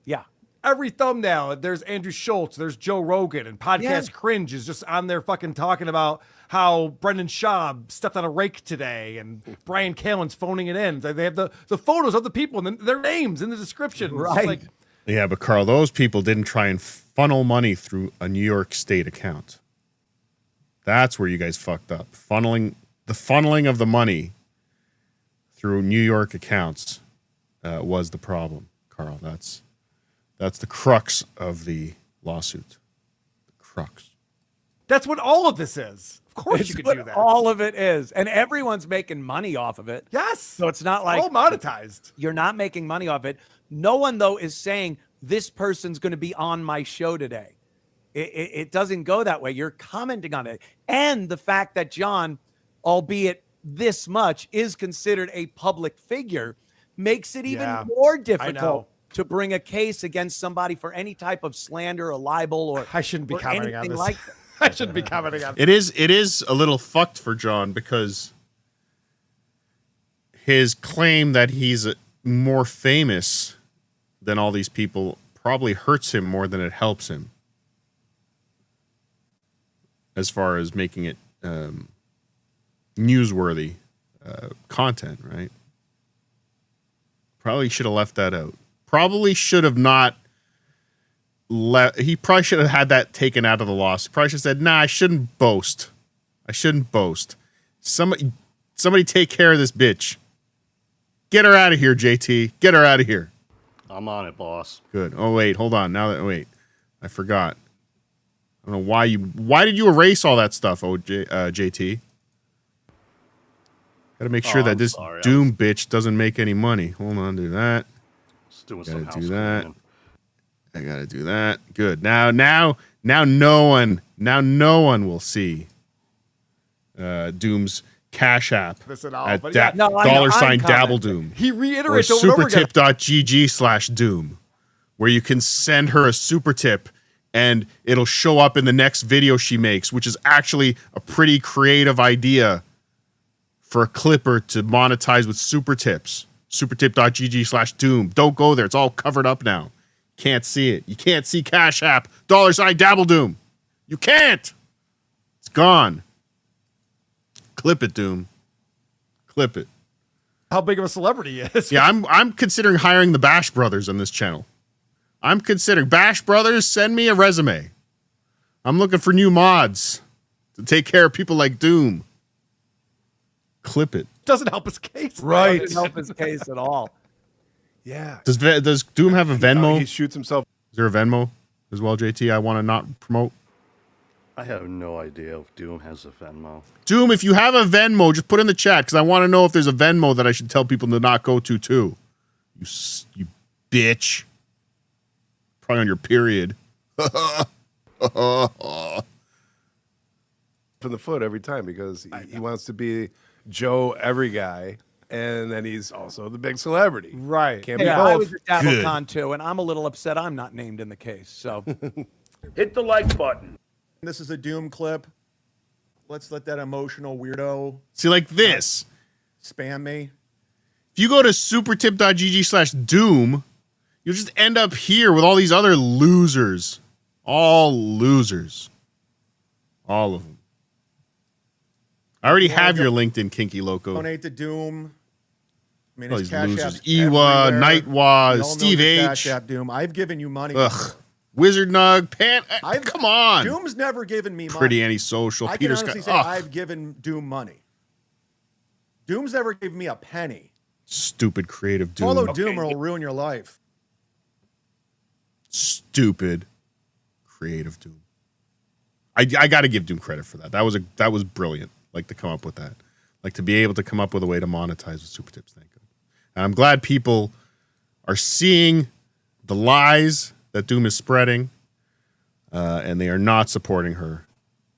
Yeah. Every thumbnail, there's Andrew Schultz, there's Joe Rogan, and Podcast Cringe is just on there fucking talking about how Brendan Schaub stepped on a rake today and Brian Callen's phoning it in. They have the photos of the people and their names in the description. Right. Yeah, but Carl, those people didn't try and funnel money through a New York State account. That's where you guys fucked up. The funneling of the money through New York accounts was the problem, Carl. That's the crux of the lawsuit. The crux. That's what all of this is. Of course you could do that. All of it is. And everyone's making money off of it. Yes. So it's not like all monetized. You're not making money off it. No one, though, is saying this person's going to be on my show today. It doesn't go that way. You're commenting on it. And the fact that John, albeit this much, is considered a public figure makes it even more difficult to bring a case against somebody for any type of slander or libel or I shouldn't be commenting on this. like that. I shouldn't be commenting on this. It is a little fucked for John because his claim that he's more famous than all these people probably hurts him more than it helps him as far as making it newsworthy content, right? Probably should have left that out. Probably should have not he probably should have had that taken out of the lawsuit. Probably should have said, nah, I shouldn't boast. Somebody take care of this bitch. Get her out of here, JT. Get her out of here. I'm on it, boss. Good. Oh, wait, hold on. I forgot. I don't know why did you erase all that stuff, JT? Gotta make sure that this Doom bitch doesn't make any money. Hold on, do that. Just doing Gotta some do that. house I gotta do that. Good. Now no one will see Doom's Cash App This at all, at but $$ Dabble Doom. He Or reiterates over and over again. supertip.gg/Doom, where you can send her a super tip and it'll show up in the next video she makes, which is actually a pretty creative idea for a clipper to monetize with super tips. Supertip.gg/Doom. Don't go there. It's all covered up now. Can't see it. You can't see Cash App $ Dabble Doom. You can't. It's gone. Clip it, Doom. Clip it. How big of a celebrity he is. Yeah, I'm considering hiring the Bash Brothers on this channel. I'm considering Bash Brothers, send me a resume. I'm looking for new mods to take care of people like Doom. Clip it. Doesn't help his case. Right. Doesn't help his case at all. Yeah. Does Doom have a Venmo? He shoots himself. Is there a Venmo as well, JT? I want to not promote. I have no idea if Doom has a Venmo. Doom, if you have a Venmo, just put in the chat because I want to know if there's a Venmo that I should tell people to not go to too. You bitch. Probably on your period. From the foot every time because he wants to be Joe every guy, and then he's also the big celebrity. Right. Can't be I both. was at DabbleCon too, and I'm a little upset I'm not named in the case. So Hit the like button. This is a Doom clip. Let's let that emotional weirdo See, like this. spam me. If you go to supertip.gg/Doom, you'll just end up here with all these other losers. All losers. All of them. I already have your LinkedIn, Kinky Loco. Donate to Doom. I mean, All his these Cash losers. App's Ewa, everywhere. Nightwa, We all know Steve your H. Cash App, Doom. I've given you money. Ugh. Wizard Nug, come on. Doom's never given me money. Pretty antisocial. I Peter can honestly Scott. say I've given Doom money. Doom's never given me a penny. Stupid creative Doom. Follow Doom or it'll ruin your life. Stupid creative Doom. I got to give Doom credit for that. That was brilliant. Like to come up with that. Like to be able to come up with a way to monetize with super tips. Thank God. And I'm glad people are seeing the lies that Doom is spreading. and they are not supporting her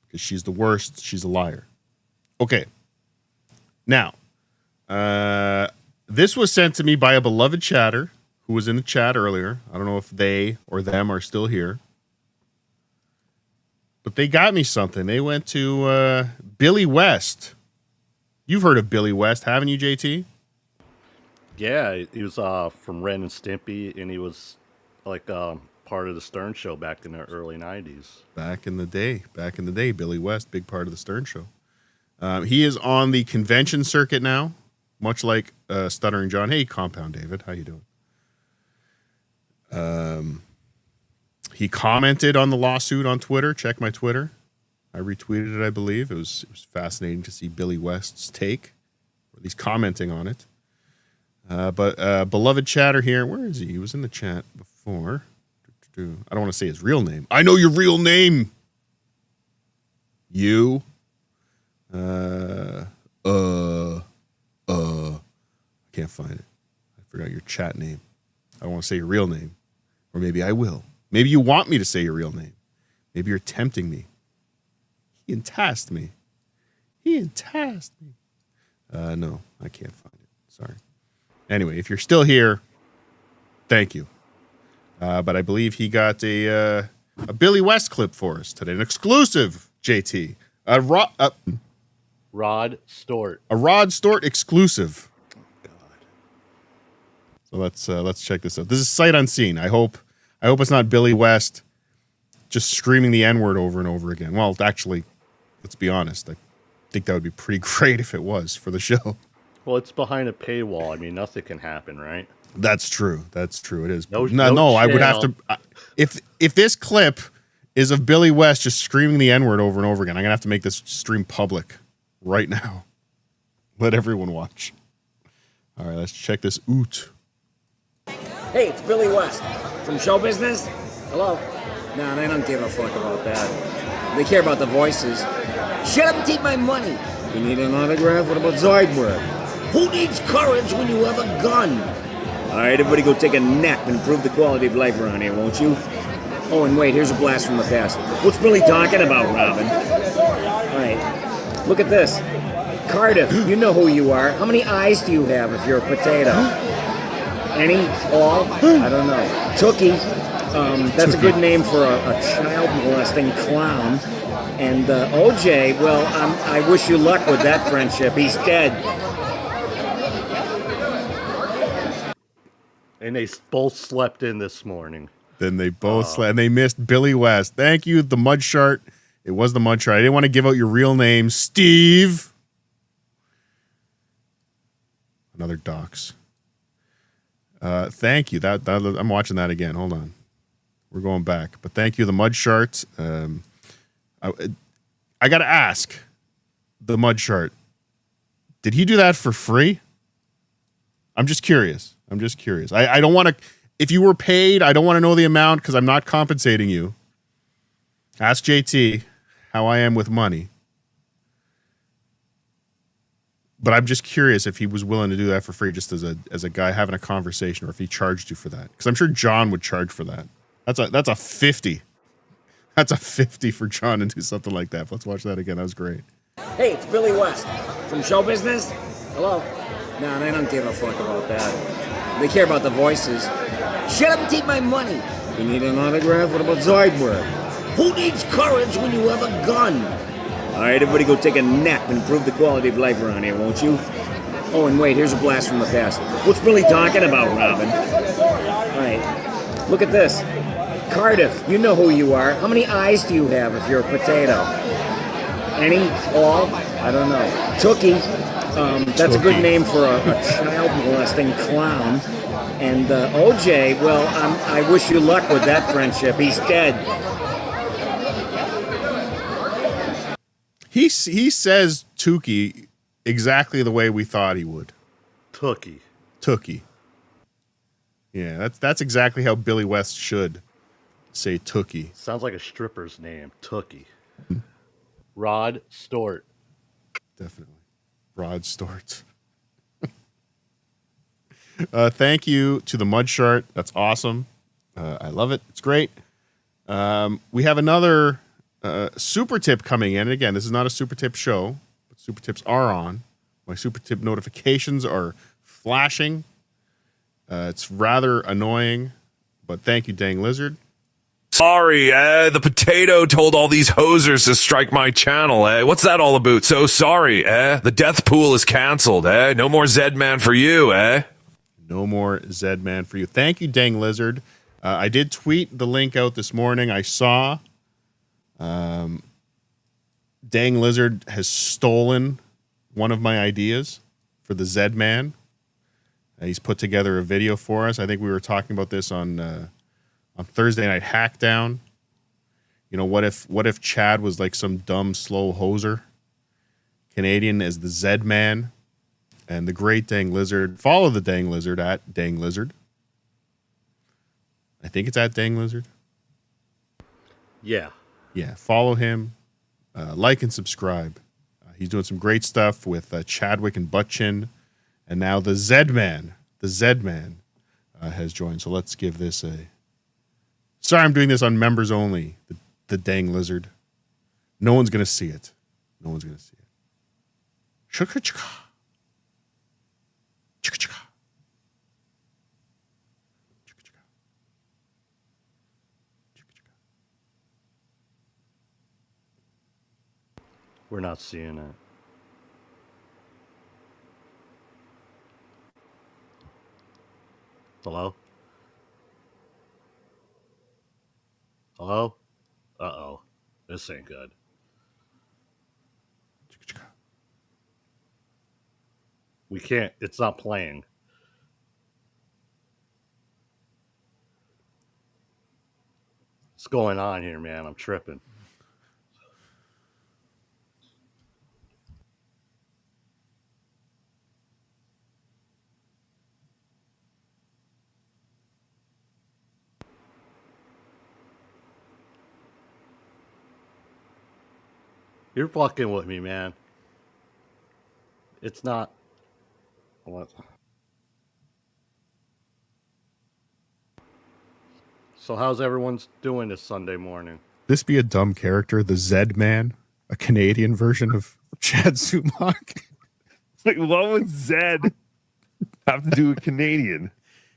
because she's the worst. She's a liar. Okay. Now, this was sent to me by a beloved chatter who was in the chat earlier. I don't know if they or them are still here. But they got me something. They went to Billy West. You've heard of Billy West, haven't you, JT? Yeah, he was from Ren and Stimpy, and he was like part of the Stern Show back in the early 90s. Back in the day, Billy West, big part of the Stern Show. He is on the convention circuit now, much like Stuttering John. Hey, Compound David, how you doing? He commented on the lawsuit on Twitter. Check my Twitter. I retweeted it, I believe. It was fascinating to see Billy West's take, or at least commenting on it. But beloved chatter here, where is he? He was in the chat before. I don't want to say his real name. I know your real name. You. I can't find it. I forgot your chat name. I don't want to say your real name. Or maybe I will. Maybe you want me to say your real name. Maybe you're tempting me. He entasked me. No, I can't find it. Sorry. Anyway, if you're still here, thank you. But I believe he got a Billy West clip for us today. An exclusive, JT. Rod Stewart. A Rod Stewart exclusive. So let's check this out. This is sight unseen. I hope it's not Billy West just screaming the N-word over and over again. Well, actually, let's be honest. I think that would be pretty great if it was for the show. Well, it's behind a paywall. I mean, nothing can happen, right? That's true. It is. No, I would have to. If this clip is of Billy West just screaming the N-word over and over again, I'm gonna have to make this stream public right now. Let everyone watch. All right, let's check this out. Hey, it's Billy West from Show Business. Hello? Nah, they don't give a fuck about that. They care about the voices. Shut up and take my money. You need an autograph? What about Zoidberg? Who needs courage when you have a gun? All right, everybody go take a nap and improve the quality of life around here, won't you? Oh, and wait, here's a blast from the past. What's Billy talking about, Robin? All right, look at this. Cardiff, you know who you are. How many eyes do you have if you're a potato? Any? All? I don't know. Tookie. That's a good name for a child molesting clown. And OJ, well, I wish you luck with that friendship. He's dead. And they both slept in this morning. Then they both slept, and they missed Billy West. Thank you, the Mud Shart. It was the Mud Shart. I didn't want to give out your real name, Steve. Another dox. Thank you. That I'm watching that again. Hold on. We're going back. But thank you, the Mud Shart. I got to ask the Mud Shart. Did he do that for free? I'm just curious. I don't want to. If you were paid, I don't want to know the amount because I'm not compensating you. Ask JT how I am with money. But I'm just curious if he was willing to do that for free, just as a guy having a conversation, or if he charged you for that. Because I'm sure John would charge for that. That's a 50. That's a 50 for John to do something like that. Let's watch that again. That was great. Hey, it's Billy West from Show Business. Hello? Nah, they don't give a fuck about that. They care about the voices. Shut up and take my money. You need an autograph? What about Zoidberg? Who needs courage when you have a gun? All right, everybody go take a nap and improve the quality of life around here, won't you? Oh, and wait, here's a blast from the past. What's Billy talking about, Robin? All right, look at this. Cardiff, you know who you are. How many eyes do you have if you're a potato? Any? All? I don't know. Tookie. That's a good name for a child molesting clown. And OJ, well, I wish you luck with that friendship. He's dead. He says Tookie exactly the way we thought he would. Tookie. Yeah, that's exactly how Billy West should say Tookie. Sounds like a stripper's name. Tookie. Rod Stewart. Definitely. Rod Stewart. Thank you to the Mud Shart. That's awesome. I love it. It's great. We have another super tip coming in. And again, this is not a super tip show, but super tips are on. My super tip notifications are flashing. It's rather annoying, but thank you, Dang Lizard. Sorry, the potato told all these hosers to strike my channel, What's that all about? So sorry, The death pool is canceled, No more Zed-Man for you, No more Zed-Man for you. Thank you, Dang Lizard. I did tweet the link out this morning. I saw Dang Lizard has stolen one of my ideas for the Zed-Man. He's put together a video for us. I think we were talking about this on Thursday Night Hackdown. You know, what if Chad was like some dumb, slow hoser? Canadian as the Zed-Man. And the great Dang Lizard. Follow the Dang Lizard at Dang Lizard. I think it's at Dang Lizard. Yeah. Yeah, follow him. Like and subscribe. He's doing some great stuff with Chadwick and Butchin. And now the Zed-Man. The Zed-Man has joined. So let's give this a... Sorry, I'm doing this on members only. The Dang Lizard. No one's going to see it. No one's going to see it. Chicka-chicka. Chicka-chicka. Chicka-chicka. Chicka-chicka. We're not seeing it. Hello? Hello? Uh-oh. This ain't good. We can't. It's not playing. What's going on here, man? I'm tripping. You're fucking with me, man. It's not. What? So how's everyone's doing this Sunday morning? This be a dumb character, the Zed-Man, a Canadian version of Chad Sumac. Like, what would Zed have to do with Canadian?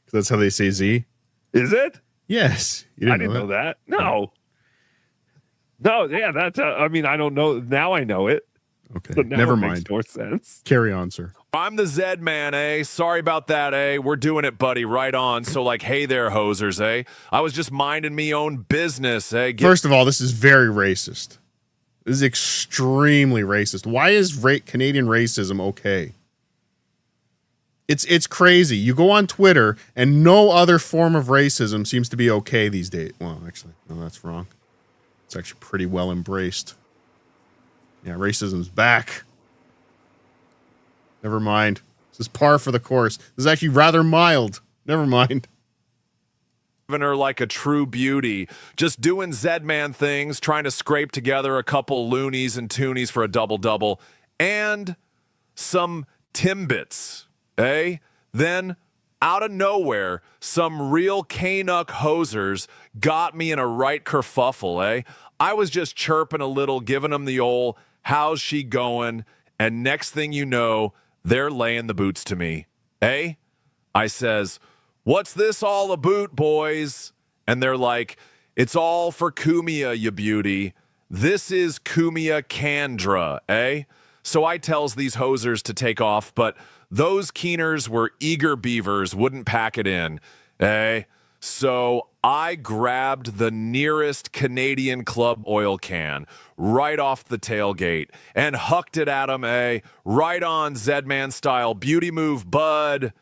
Because that's how they say Z. Is it? Yes. I didn't know that. No. No, yeah, that's, I mean, I don't know. Now I know it. Okay, So now never it mind. Makes more sense. Carry on, sir. I'm the Zed-Man, Sorry about that, We're doing it, buddy. Right on. So, like, hey there, hosers, I was just minding me own business, First of all, this is very racist. This is extremely racist. Why is Canadian racism okay? It's crazy. You go on Twitter, and no other form of racism seems to be okay these days. Well, actually, no, that's wrong. It's actually pretty well embraced. Yeah, racism's back. Never mind. This is par for the course. This is actually rather mild. Never mind. Her like a true beauty, just doing Zed-Man things, trying to scrape together a couple loonies and toonies for a double-double, and some Timbits, Then, out of nowhere, some real Canuck hosers got me in a right kerfuffle, I was just chirping a little, giving them the old, how's she going? And next thing you know, they're laying the boots to me, I says, what's this all about, boys? And they're like, it's all for Kumia, you beauty. This is Kumia Kandra, So I tells these hosers to take off, but those keeners were eager beavers, wouldn't pack it in, So I grabbed the nearest Canadian Club oil can right off the tailgate and hucked it at him, right on Zed-Man style. Beauty move, bud.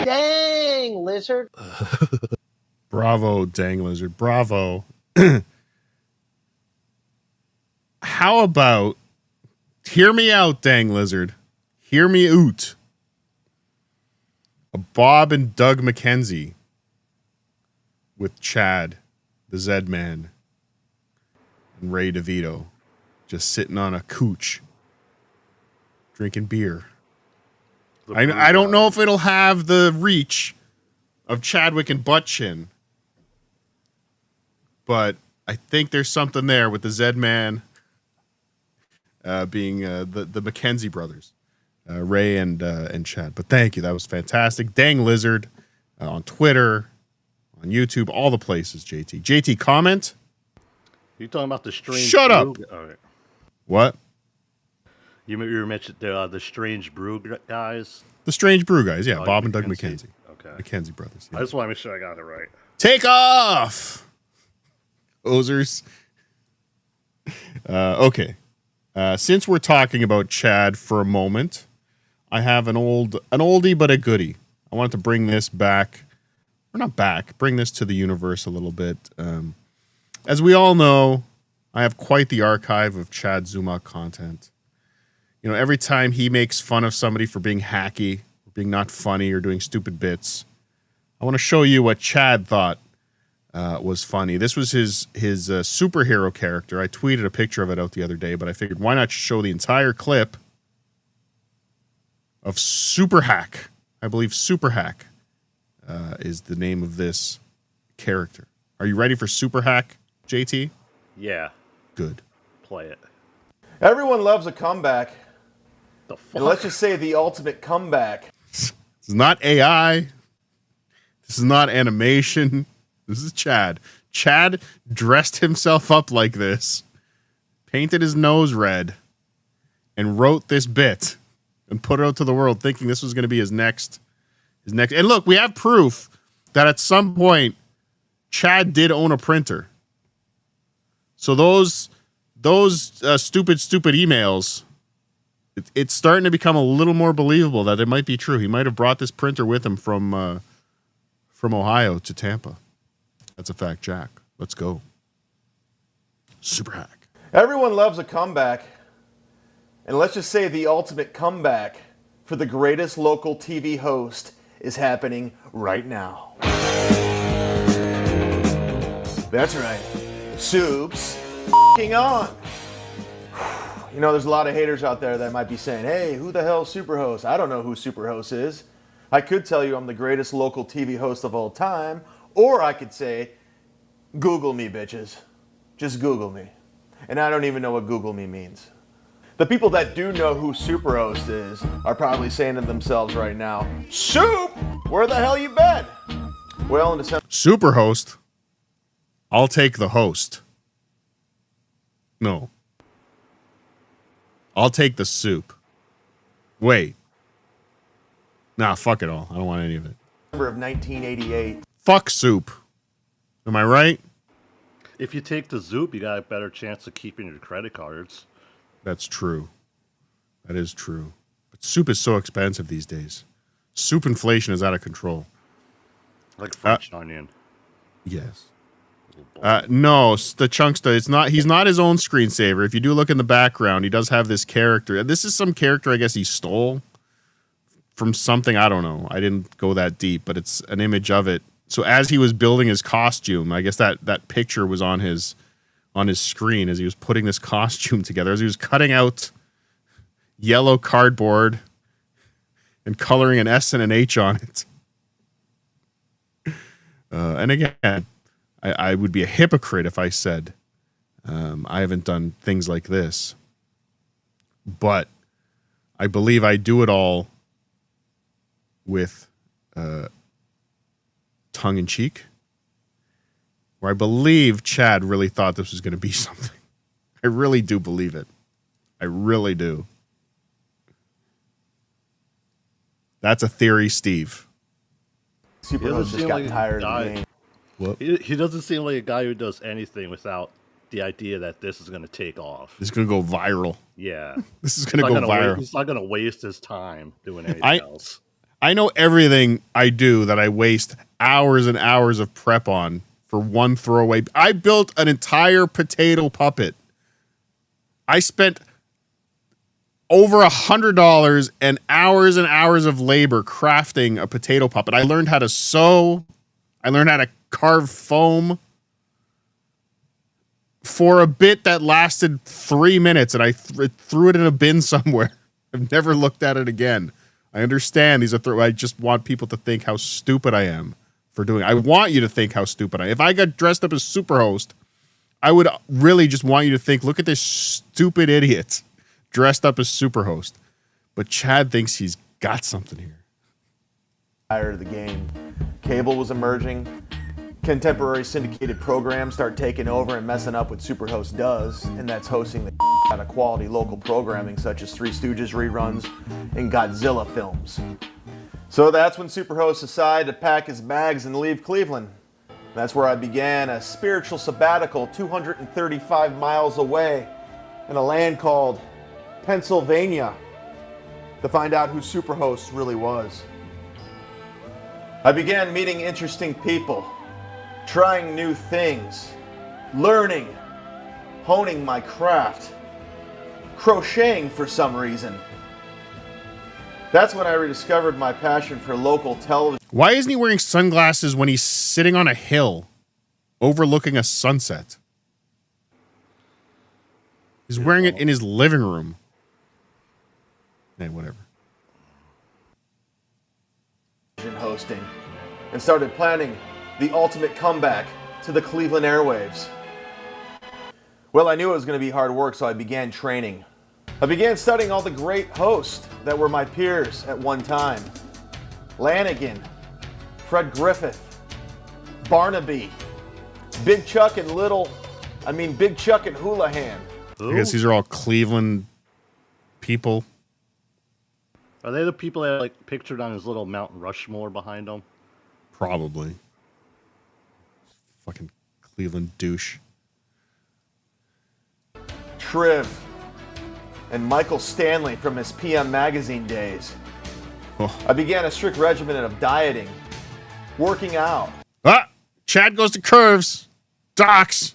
Dang, Lizard. Bravo, Dang Lizard. Bravo. How about, hear me out, Dang Lizard. Hear me out. A Bob and Doug McKenzie with Chad, the Zed-Man, and Ray DeVito just sitting on a couch drinking beer. I don't know if it'll have the reach of Chadwick and Butt Chin, but I think there's something there with the Z-Man being the McKenzie brothers, Ray and Chad. But thank you, that was fantastic. Dang Lizard on Twitter, on YouTube, all the places. JT, comment. You talking about the strange? Shut up. All right. What? You mentioned the strange brew guys. The Strange Brew guys, yeah, Oh, Bob and Doug McKenzie. McKenzie. Okay. McKenzie brothers. Yeah. I just want to make sure I got it right. Take off, Ozers. Okay. Since we're talking about Chad for a moment, I have an oldie but a goodie. I wanted to bring this back, or not back, bring this to the universe a little bit. As we all know, I have quite the archive of Chad Zuma content. You know, every time he makes fun of somebody for being hacky, being not funny, or doing stupid bits, I want to show you what Chad thought was funny. This was his superhero character. I tweeted a picture of it out the other day, but I figured why not show the entire clip of Super Hack. I believe Super Hack is the name of this character. Are you ready for Super Hack, JT? Yeah. Good. Play it. Everyone loves a comeback. The fuck? And let's just say the ultimate comeback. This is not AI. This is not animation. This is Chad. Chad dressed himself up like this, painted his nose red, and wrote this bit and put it out to the world thinking this was going to be his next. And look, we have proof that at some point Chad did own a printer. So those stupid emails, it's starting to become a little more believable that it might be true. He might have brought this printer with him from Ohio to Tampa. That's a fact, Jack. Let's go. Super Hack. Everyone loves a comeback. And let's just say the ultimate comeback for the greatest local TV host is happening right now. That's right. Soup's f***ing on. You know, there's a lot of haters out there that might be saying, hey, who the hell is Superhost? I don't know who Superhost is. I could tell you I'm the greatest local TV host of all time, or I could say, Google me, bitches. Just Google me. And I don't even know what Google me means. The people that do know who Superhost is are probably saying to themselves right now, Soup, where the hell you been? Well, in December... Superhost? I'll take the host. No. I'll take the soup. Wait. Nah, fuck it all. I don't want any of it. December of 1988. Fuck soup. Am I right? If you take the Zoop, you got a better chance of keeping your credit cards. That's true. That is true. But soup is so expensive these days. Soup inflation is out of control. Like French onion. Yes. No, the Chunkster, he's not his own screensaver. If you do look in the background, he does have this character. This is some character I guess he stole from something. I don't know. I didn't go that deep, but it's an image of it. So as he was building his costume, I guess that picture was on his screen as he was putting this costume together, as he was cutting out yellow cardboard and coloring an S and an H on it. And again, I would be a hypocrite if I said I haven't done things like this. But I believe I do it all with tongue in cheek. Where I believe Chad really thought this was going to be something. I really do believe it. I really do. That's a theory, Steve. Superhost just got tired of the game. What? He doesn't seem like a guy who does anything without the idea that this is going to take off. This is going to go viral. Yeah. This is going to go viral. He's not going to waste his time doing anything else. I know everything I do that I waste hours and hours of prep on for one throwaway. I built an entire potato puppet. I spent over $100 and hours of labor crafting a potato puppet. I learned how to sew. I learned how to carve foam for a bit that lasted 3 minutes, and I threw it in a bin somewhere. I've never looked at it again. I understand these are. I just want people to think how stupid I am for doing. I want you to think how stupid I am. If I got dressed up as Superhost, I would really just want you to think, look at this stupid idiot dressed up as Superhost. But Chad thinks he's got something here. Tired of the game. Cable was emerging. Contemporary syndicated programs start taking over and messing up what Superhost does, and that's hosting the out of quality local programming such as Three Stooges reruns and Godzilla films. So that's when Superhost decided to pack his bags and leave Cleveland. That's where I began a spiritual sabbatical 235 miles away in a land called Pennsylvania to find out who Superhost really was. I began meeting interesting people, trying new things, learning, honing my craft, crocheting for some reason. That's when I rediscovered my passion for local television. Why isn't he wearing sunglasses when he's sitting on a hill overlooking a sunset? He's wearing it in his living room. Hey, whatever. Hosting and started planning the ultimate comeback to the Cleveland airwaves. Well, I knew it was going to be hard work, so I began training. I began studying all the great hosts that were my peers at one time. Lanigan, Fred Griffith, Barnaby, Big Chuck and Big Chuck and Houlihan. I guess these are all Cleveland people. Are they the people that like pictured on his little Mount Rushmore behind him? Probably. Fucking Cleveland douche. Triv and Michael Stanley from his PM Magazine days. Oh. I began a strict regimen of dieting, working out. Ah! Chad goes to curves. Docs.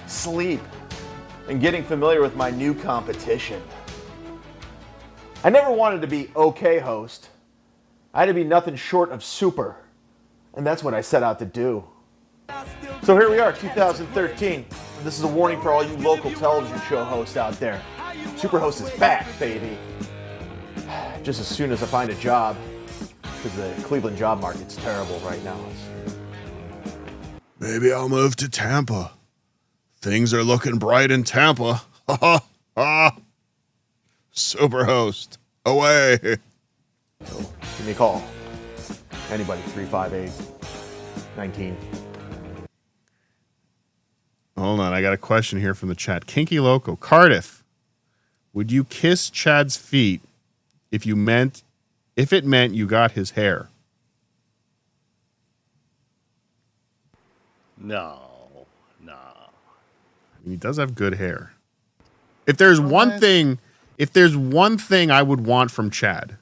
Sleep, and getting familiar with my new competition. I never wanted to be okay host. I had to be nothing short of super, and that's what I set out to do. So here we are, 2013. This is a warning for all you local television show hosts out there. Superhost is back, baby. Just as soon as I find a job, because the Cleveland job market's terrible right now. Maybe I'll move to Tampa. Things are looking bright in Tampa. Ha ha ha. Superhost. Away. So give me a call. Anybody, 358-19. Hold on, I got a question here from the chat. Kinky Loco. Cardiff, would you kiss Chad's feet if it meant you got his hair? No. I mean, he does have good hair. If there's one thing I would want from Chad,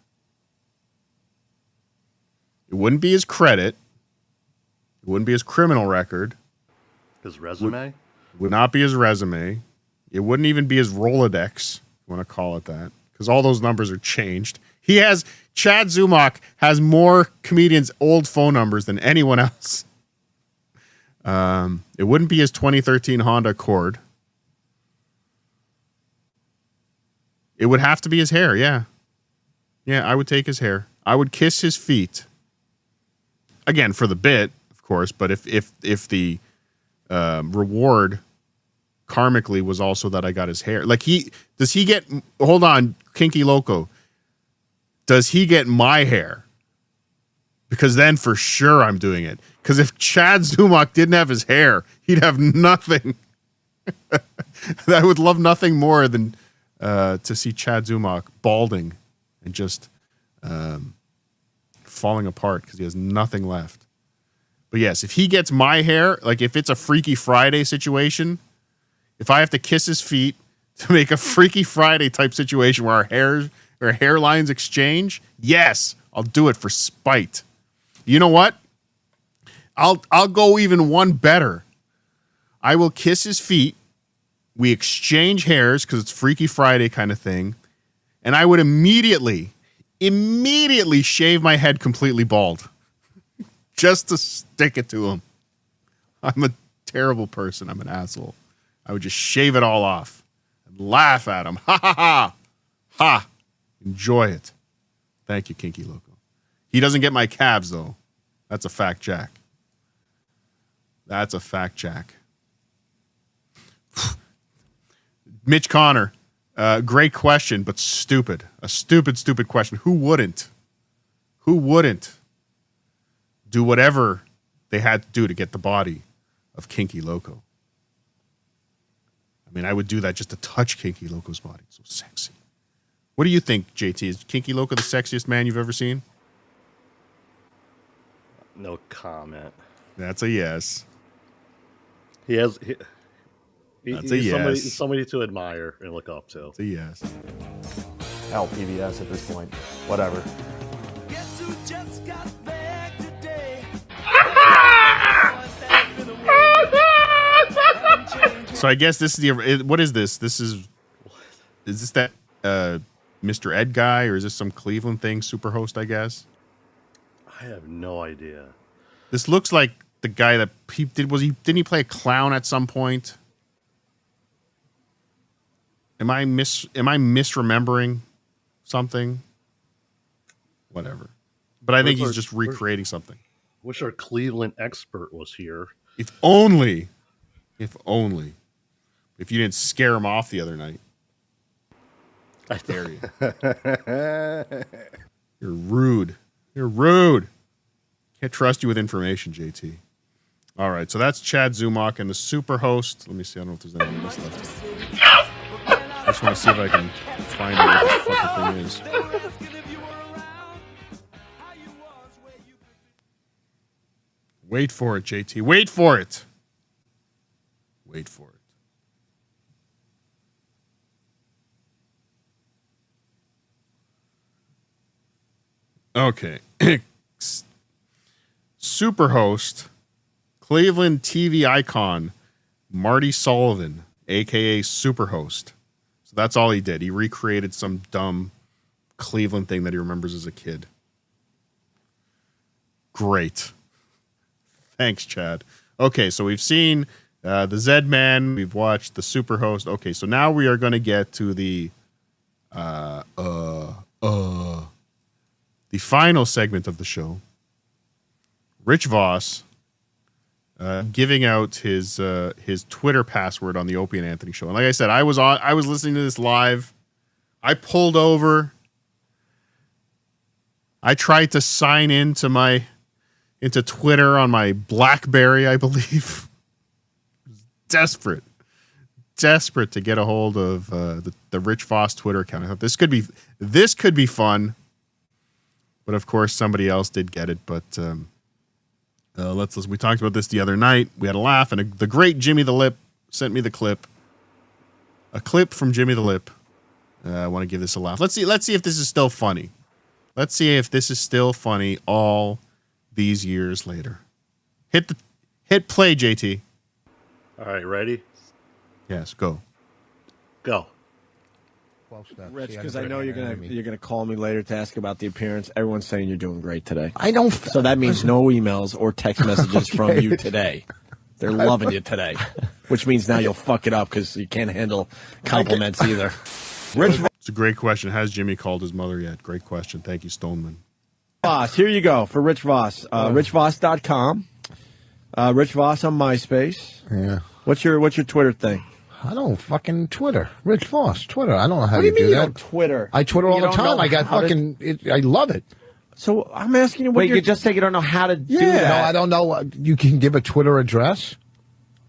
it wouldn't be his credit. It wouldn't be his criminal record. His resume? Would not be his resume. It wouldn't even be his Rolodex, if you want to call it that, because all those numbers are changed. Chad Zumach has more comedians' old phone numbers than anyone else. It wouldn't be his 2013 Honda Accord. It would have to be his hair, yeah. Yeah, I would take his hair. I would kiss his feet. Again, for the bit, of course, but if the reward karmically was also that I got his hair. Like hold on, Kinky Loco. Does he get my hair? Because then for sure I'm doing it. Because if Chad Zumach didn't have his hair, he'd have nothing. I would love nothing more than to see Chad Zumach balding and just falling apart because he has nothing left. But yes, if he gets my hair, like if it's a Freaky Friday situation, if I have to kiss his feet to make a Freaky Friday type situation where our hairlines exchange, yes, I'll do it for spite. You know what? I'll go even one better. I will kiss his feet. We exchange hairs because it's Freaky Friday kind of thing. And I would immediately shave my head completely bald. Just to stick it to him. I'm a terrible person. I'm an asshole. I would just shave it all off. Laugh at him. Ha ha ha. Ha. Enjoy it. Thank you, Kinky Loco. He doesn't get my calves, though. That's a fact, Jack. That's a fact, Jack. Mitch Connor. Great question, but stupid. A stupid, stupid question. Who wouldn't? Who wouldn't do whatever they had to do to get the body of Kinky Loco? I mean, I would do that just to touch Kinky Loco's body. So sexy. What do you think, JT? Is Kinky Loco the sexiest man you've ever seen? No comment. That's a yes. That's a somebody, yes. somebody to admire and look up to. That's a yes. Hell, PBS at this point. Whatever. So I guess this is the. What is this? Is this that Mr. Ed guy, or is this some Cleveland thing? Superhost, I guess. I have no idea. This looks like the guy that he did. Didn't he play a clown at some point? Am I misremembering something? Whatever. But I think he's just recreating something. Wish our Cleveland expert was here. If only. If only. If you didn't scare him off the other night. I dare you. You're rude. You're rude. Can't trust you with information, JT. All right, so that's Chad Zumach and the super host. Let me see. I don't know if there's anything else left. I just want to see if I can find out what the fucking thing is. Wait for it, JT. Wait for it. Wait for it. Okay. Superhost, Cleveland TV icon, Marty Sullivan, a.k.a. Superhost. So that's all he did. He recreated some dumb Cleveland thing that he remembers as a kid. Great. Thanks, Chad. Okay, so we've seen the Z-Man. We've watched the Superhost. Okay, so now we are going to get to the final segment of the show. Rich Voss giving out his Twitter password on the Opie and Anthony show. And like I said, I was listening to this live. I pulled over. I tried to sign into Twitter on my BlackBerry, I believe. Desperate to get a hold of the Rich Voss Twitter account. I thought this could be fun. But of course, somebody else did get it. But let's listen. We talked about this the other night. We had a laugh, and the great Jimmy the Lip sent me the clip. A clip from Jimmy the Lip. I want to give this a laugh. Let's see if this is still funny. Let's see if this is still funny all these years later. Hit play, JT. All right, ready? Yes, go. Go. Rich, because I know you're gonna call me later to ask about the appearance. Everyone's saying you're doing great today. I don't. So that means no emails or text messages from you today. They're loving you today, which means now you'll fuck it up because you can't handle compliments either. Rich It's a great question. Has Jimmy called his mother yet? Great question. Thank you, Stoneman. Voss, here you go for Rich Voss. RichVoss.com. Rich Voss on MySpace. Yeah. What's your Twitter thing? I don't fucking Twitter. Rich Voss, Twitter. I don't know how What do you mean you that. don't Twitter? I Twitter all You the don't time. know I got how to- fucking. I love it. So I'm asking you what Wait, you just say you don't know how to do No, that. I don't know. You can give a Twitter address.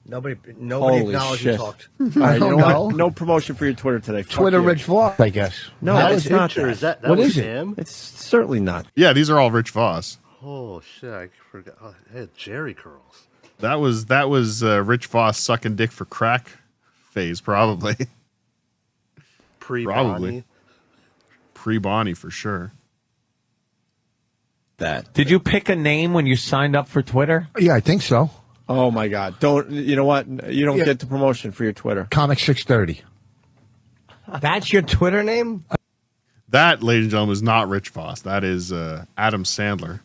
Nobody Holy acknowledged shit. you talked. All right, you know don't what? know. No promotion for your Twitter today. Fuck Twitter you. Rich Voss, I guess. No, That it's was not picture. that. Is that What was is it? him? It's certainly not. Yeah, these are all Rich Voss. Oh shit! I forgot. Oh, I had Jerry curls. That was Rich Voss sucking dick for crack phase, probably. Pre-Bonnie. Pre-Bonnie for sure. That. Did you pick a name when you signed up for Twitter? Yeah, I think so. Oh my God! Don't. You know what? You don't Yeah. get the promotion for your Twitter. Comic 630. That's your Twitter name? That, ladies and gentlemen, is not Rich Voss. That is Adam Sandler.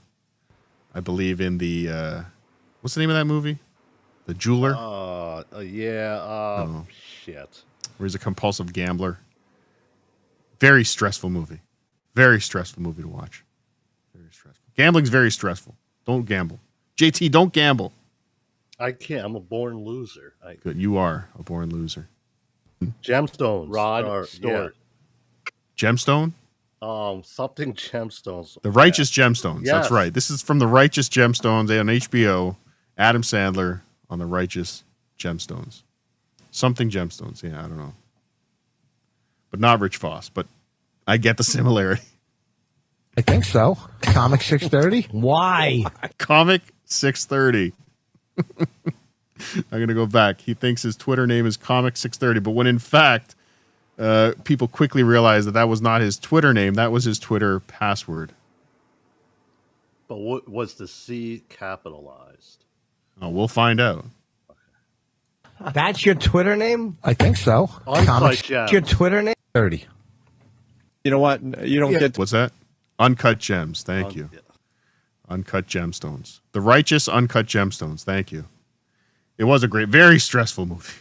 I believe in the what's the name of that movie? The Jeweler. Yeah. Oh. Shit. where he's a compulsive gambler. Very stressful movie. Very stressful movie to watch. Very stressful. Gambling's very stressful. Don't gamble. JT, don't gamble. I can't. I'm a born loser. Good. You are a born loser. Gemstones. Rod Stewart. Gemstone? Something Gemstones. The Righteous Gemstones. Yes. That's right. This is from The Righteous Gemstones on HBO. Adam Sandler on The Righteous Gemstones. Something Gemstones. Yeah, I don't know. But not Rich Voss. But I get the similarity. I think so. Comic 630. Why? Comic 630. I'm going to go back. He thinks his Twitter name is Comic 630. But when in fact, people quickly realized that was not his Twitter name. That was his Twitter password. But what was the C capitalized? Oh, we'll find out. That's your Twitter name? I think so. That's your Twitter name? 30. You know what? You don't get. What's that? Uncut Gems. Thank you. Yeah. Uncut Gemstones. The Righteous Uncut Gemstones. Thank you. It was a great, very stressful movie.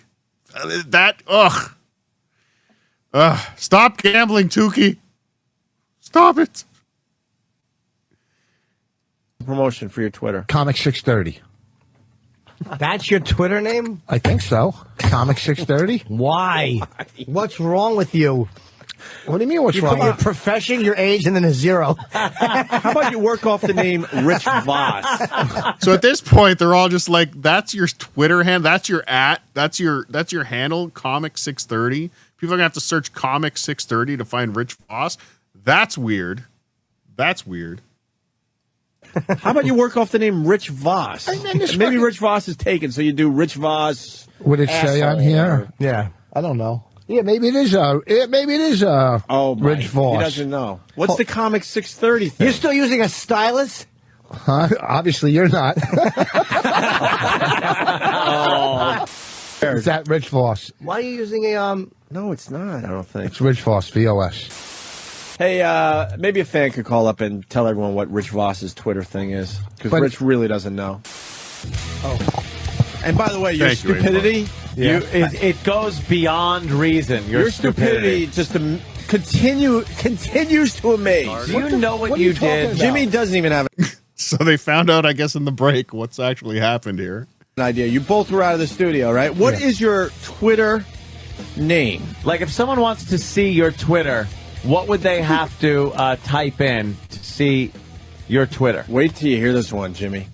Stop gambling, Tukey. Stop it. Promotion for your Twitter. Comic 630. That's your Twitter name? I think so. Comic 630. Why? What's wrong with you? What do you mean, what's You wrong? put your profession, your age, and then a zero. How about you work off the name Rich Voss? So at this point, they're all just like, that's your Twitter handle. That's your that's your handle, Comic 630. People are going to have to search Comic 630 to find Rich Voss. That's weird. That's weird. How about you work off the name Rich Voss? Maybe Rich Voss is taken, so you do Rich Voss. Would it say on here? Yeah. I don't know. Yeah, maybe it is. Oh, Rich Voss. He doesn't know. What's the Comic 630 thing? You're still using a stylus? Huh? Obviously, you're not. Is that Rich Voss? Why are you using a No, it's not. I don't think. It's Rich Voss. VOS. Hey, maybe a fan could call up and tell everyone what Rich Voss's Twitter thing is, because Rich really doesn't know. Oh. And by the way, your Thank you, stupidity, It goes beyond reason. Your stupidity just continues to amaze. Do you know what you did? Jimmy doesn't even have So they found out, I guess, in the break what's actually happened here. an idea. You both were out of the studio, right? What is your Twitter name? Like, if someone wants to see your Twitter, what would they have to type in to see your Twitter? Wait till you hear this one, Jimmy.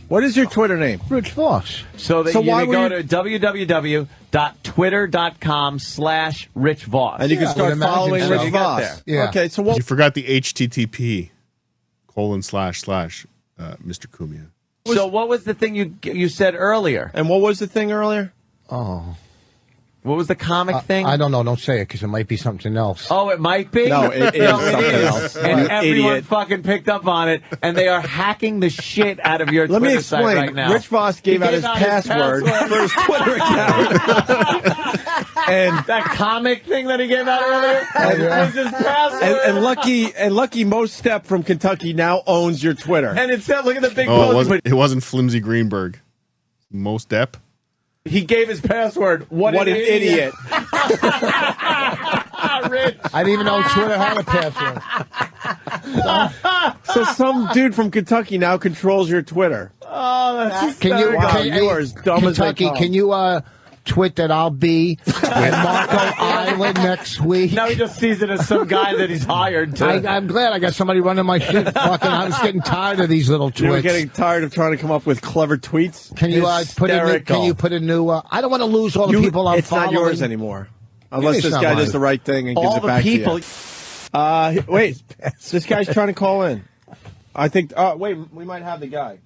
What is your Twitter name? Rich Voss. So that you why can go to www.twitter.com/Rich Voss. And you can start following so. Rich Voss. Yeah. Okay, so what? You forgot the HTTP : Mr. Cumia. So what was the thing you said earlier? And what was the thing earlier? Oh. What was the comic thing? I don't know. Don't say it because it might be something else. Oh, it might be? No, it is something else. And You everyone idiot. fucking picked up on it, and they are hacking the shit out of your Let Twitter me site explain. right now. Rich Voss gave out his password for his Twitter account. And that comic thing that he gave out earlier was his password. and Lucky Mo Step from Kentucky now owns your Twitter. And it said, look at the big Oh, post. it wasn't Flimsy Greenberg. Most Depp. He gave his password. What an idiot. Rich. I didn't even know Twitter had a password. So some dude from Kentucky now controls your Twitter. Oh, that's Can you? Wow, Can, you are as dumb as they Kentucky, come. can you tweet that I'll be in Marco Island next week? Now he just sees it as some guy that he's hired to. I'm glad I got somebody running my shit. Fucking, I was getting tired of these little You're tweets. getting tired of trying to come up with clever tweets? Can you put a new? Hysterical. Can you put a new? I don't want to lose all the people I'm It's following. not yours anymore. Unless It's this not guy mine. does the right thing and gives All it the back people. to you. Wait, this guy's trying to call in. I think. Wait, we might have the guy.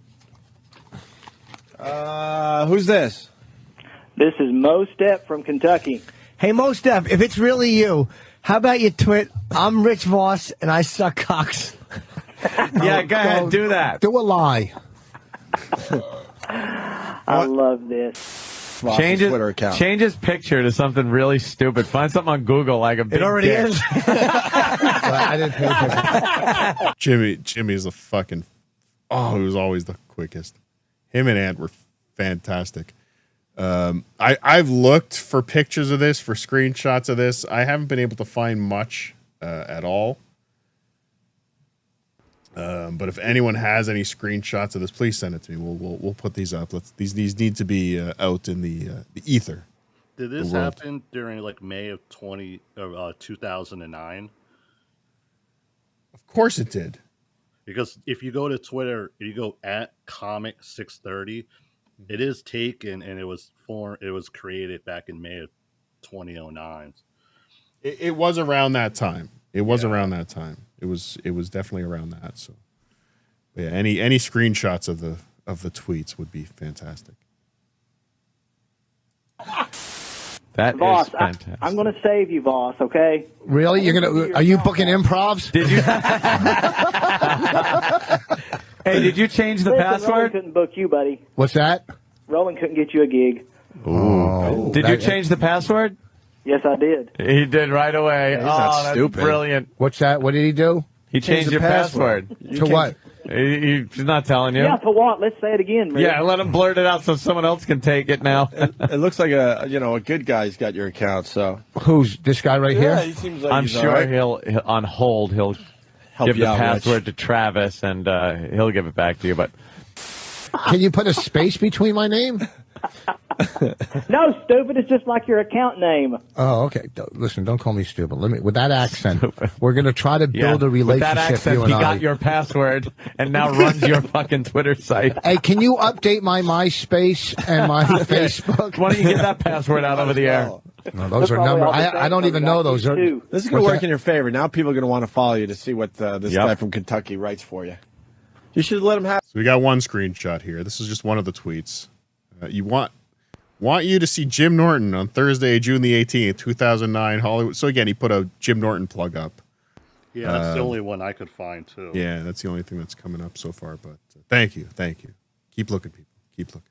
Who's this? This is Mo Step from Kentucky. Hey, Mo Steph, if it's really you, how about you twit, I'm Rich Voss and I suck cocks. Yeah, go ahead, do that. Do a lie. I love this. Change his Twitter account. Change his picture to something really stupid. Find something on Google like a big It already dick. is. I didn't pay attention. Jimmy's a fucking. Oh, he was always the quickest. Him and Ant were fantastic. I've looked for pictures of this, for screenshots of this. I haven't been able to find much at all. But if anyone has any screenshots of this, please send it to me. We'll put these up. These need to be out in the ether. Did this happen during like May of 2009? Of course it did. Because if you go to Twitter, you go at Comic630, it is taken and it was created back in May of 2009. It was around that time. It was around that time. It was definitely around that. So, but yeah, any screenshots of the tweets would be fantastic. That Voss, is fantastic. I'm going to save you, Voss, okay? Really? Are you booking improvs? Did you? Hey, did you change the Roland password? couldn't book you, buddy. What's that? Roland couldn't get you a gig. Oh, did you change the password? Yes, I did. He did right away. He's not that's stupid. Brilliant. What's that? What did he do? He changed your password. To what? He's not telling you. Yeah, to what? Let's say it again, man. Yeah, let him blurt it out so someone else can take it now. It looks like a good guy's got your account. So Who's this guy right yeah, here? he seems like I'm he's sure all right. he'll on hold. He'll Help give you the out, password Rich. to Travis, and he'll give it back to you. But Can you put a space between my name? No, stupid. It's just like your account name. Oh, okay. Listen, don't call me stupid. With that accent, we're going to try to build a with relationship. that accent, you he and I. got your password and now runs your fucking Twitter site. Hey, can you update my MySpace and my Facebook? Why don't you get that password out over the air? No, those are numbers. I don't even know those. This is going What's to work that? in your favor. Now people are going to want to follow you to see what this guy from Kentucky writes for you. You should let him have. So we got one screenshot here. This is just one of the tweets. You want you to see Jim Norton on Thursday, June the 18th, 2009, Hollywood. So again, he put a Jim Norton plug up. Yeah, that's the only one I could find too. Yeah, that's the only thing that's coming up so far. But thank you. Keep looking, people. Keep looking.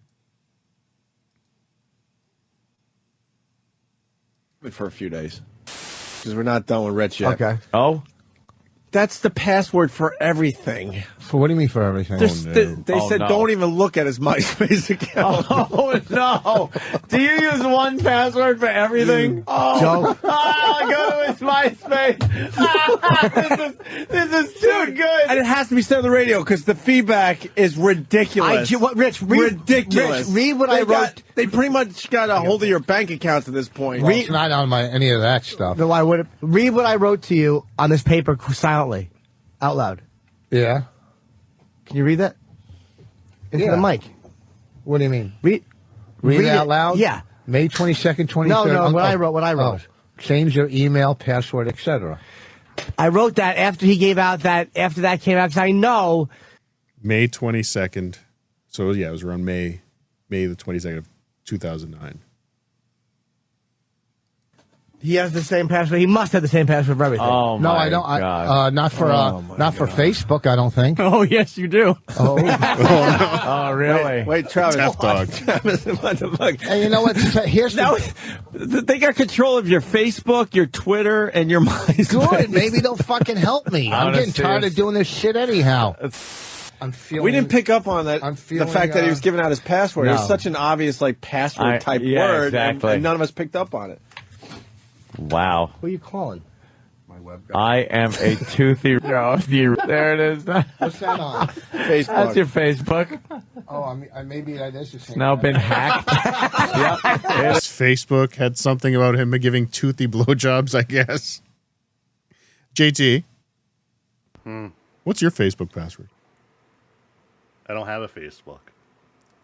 It for a few days because we're not done with Rich yet. Okay. Oh, that's the password for everything. For what do you mean for everything? They said don't even look at his MySpace account. Oh no! Do you use one password for everything? Joe. Go to his MySpace. This is too good. And it has to be said on the radio because the feedback is ridiculous. Rich, ridiculous. Rich, read what I wrote. They pretty much got a hold of your bank account at this point. Well, it's not on any of that stuff. No, I would read what I wrote to you on this paper silently, out loud. Yeah. Can you read that? Into the mic. What do you mean? Read it out loud? Yeah. May 22nd, 23rd. No, what I wrote. Change your email, password, etc. I wrote that after he gave out after that came out, because I know. May 22nd. So yeah, it was around May the 22nd of 2009. He has the same password. He must have the same password for everything. Oh No, my I don't. God. Not for Facebook. I don't think. Oh, yes, you do. Oh, Oh really? Wait, Travis. Tough dog. Travis, what the fuck? and you know what? Here's Now, the they got control of your Facebook, your Twitter, and your MySpace. good. Maybe they'll fucking help me. I'm getting tired of doing this shit anyhow. I'm feeling. We didn't pick up on that. I'm feeling, the fact that he was giving out his password. It was no. such an obvious password type word, exactly. and none of us picked up on it. Wow. Who are you calling? My web guy. I am a toothy. There it is. What's that on? Facebook. That's your Facebook. Oh, maybe that is the It's same. now been hacked. Yep. His Facebook had something about him giving toothy blowjobs, I guess. JT, what's your Facebook password? I don't have a Facebook.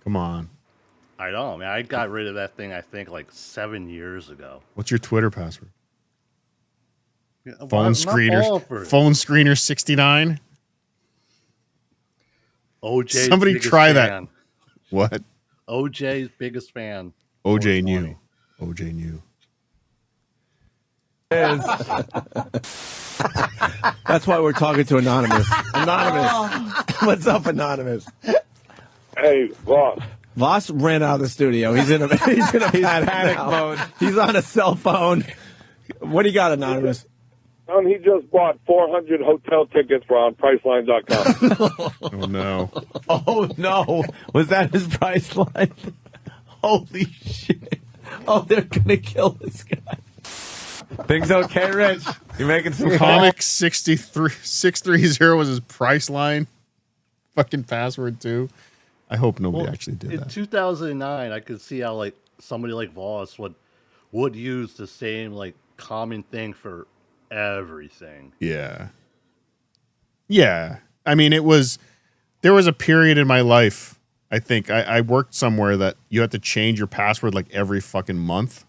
Come on. I don't. I got rid of that thing, I think, like 7 years ago. What's your Twitter password? Yeah, well, Phone not screeners. all of it. Phone screener 69. OJ's Somebody biggest try fan. that. What? OJ's biggest fan. OJ 420. knew. OJ knew. That's why we're talking to Anonymous. Anonymous. What's up, Anonymous? Hey, boss. Voss ran out of the studio. He's in a panic mode. He's on a cell phone. What do you got, Anonymous? He just bought 400 hotel tickets on Priceline.com. Oh, no. Oh, no. Was that his price line? Holy shit. Oh, they're going to kill this guy. Things okay, Rich? You making some Comic 630 was his price line. Fucking password, too. I hope nobody actually did in that. 2009, I could see how like somebody like Voss would use the same like common thing for everything. Yeah. Yeah. I mean, there was a period in my life, I think, I worked somewhere that you had to change your password like every fucking month.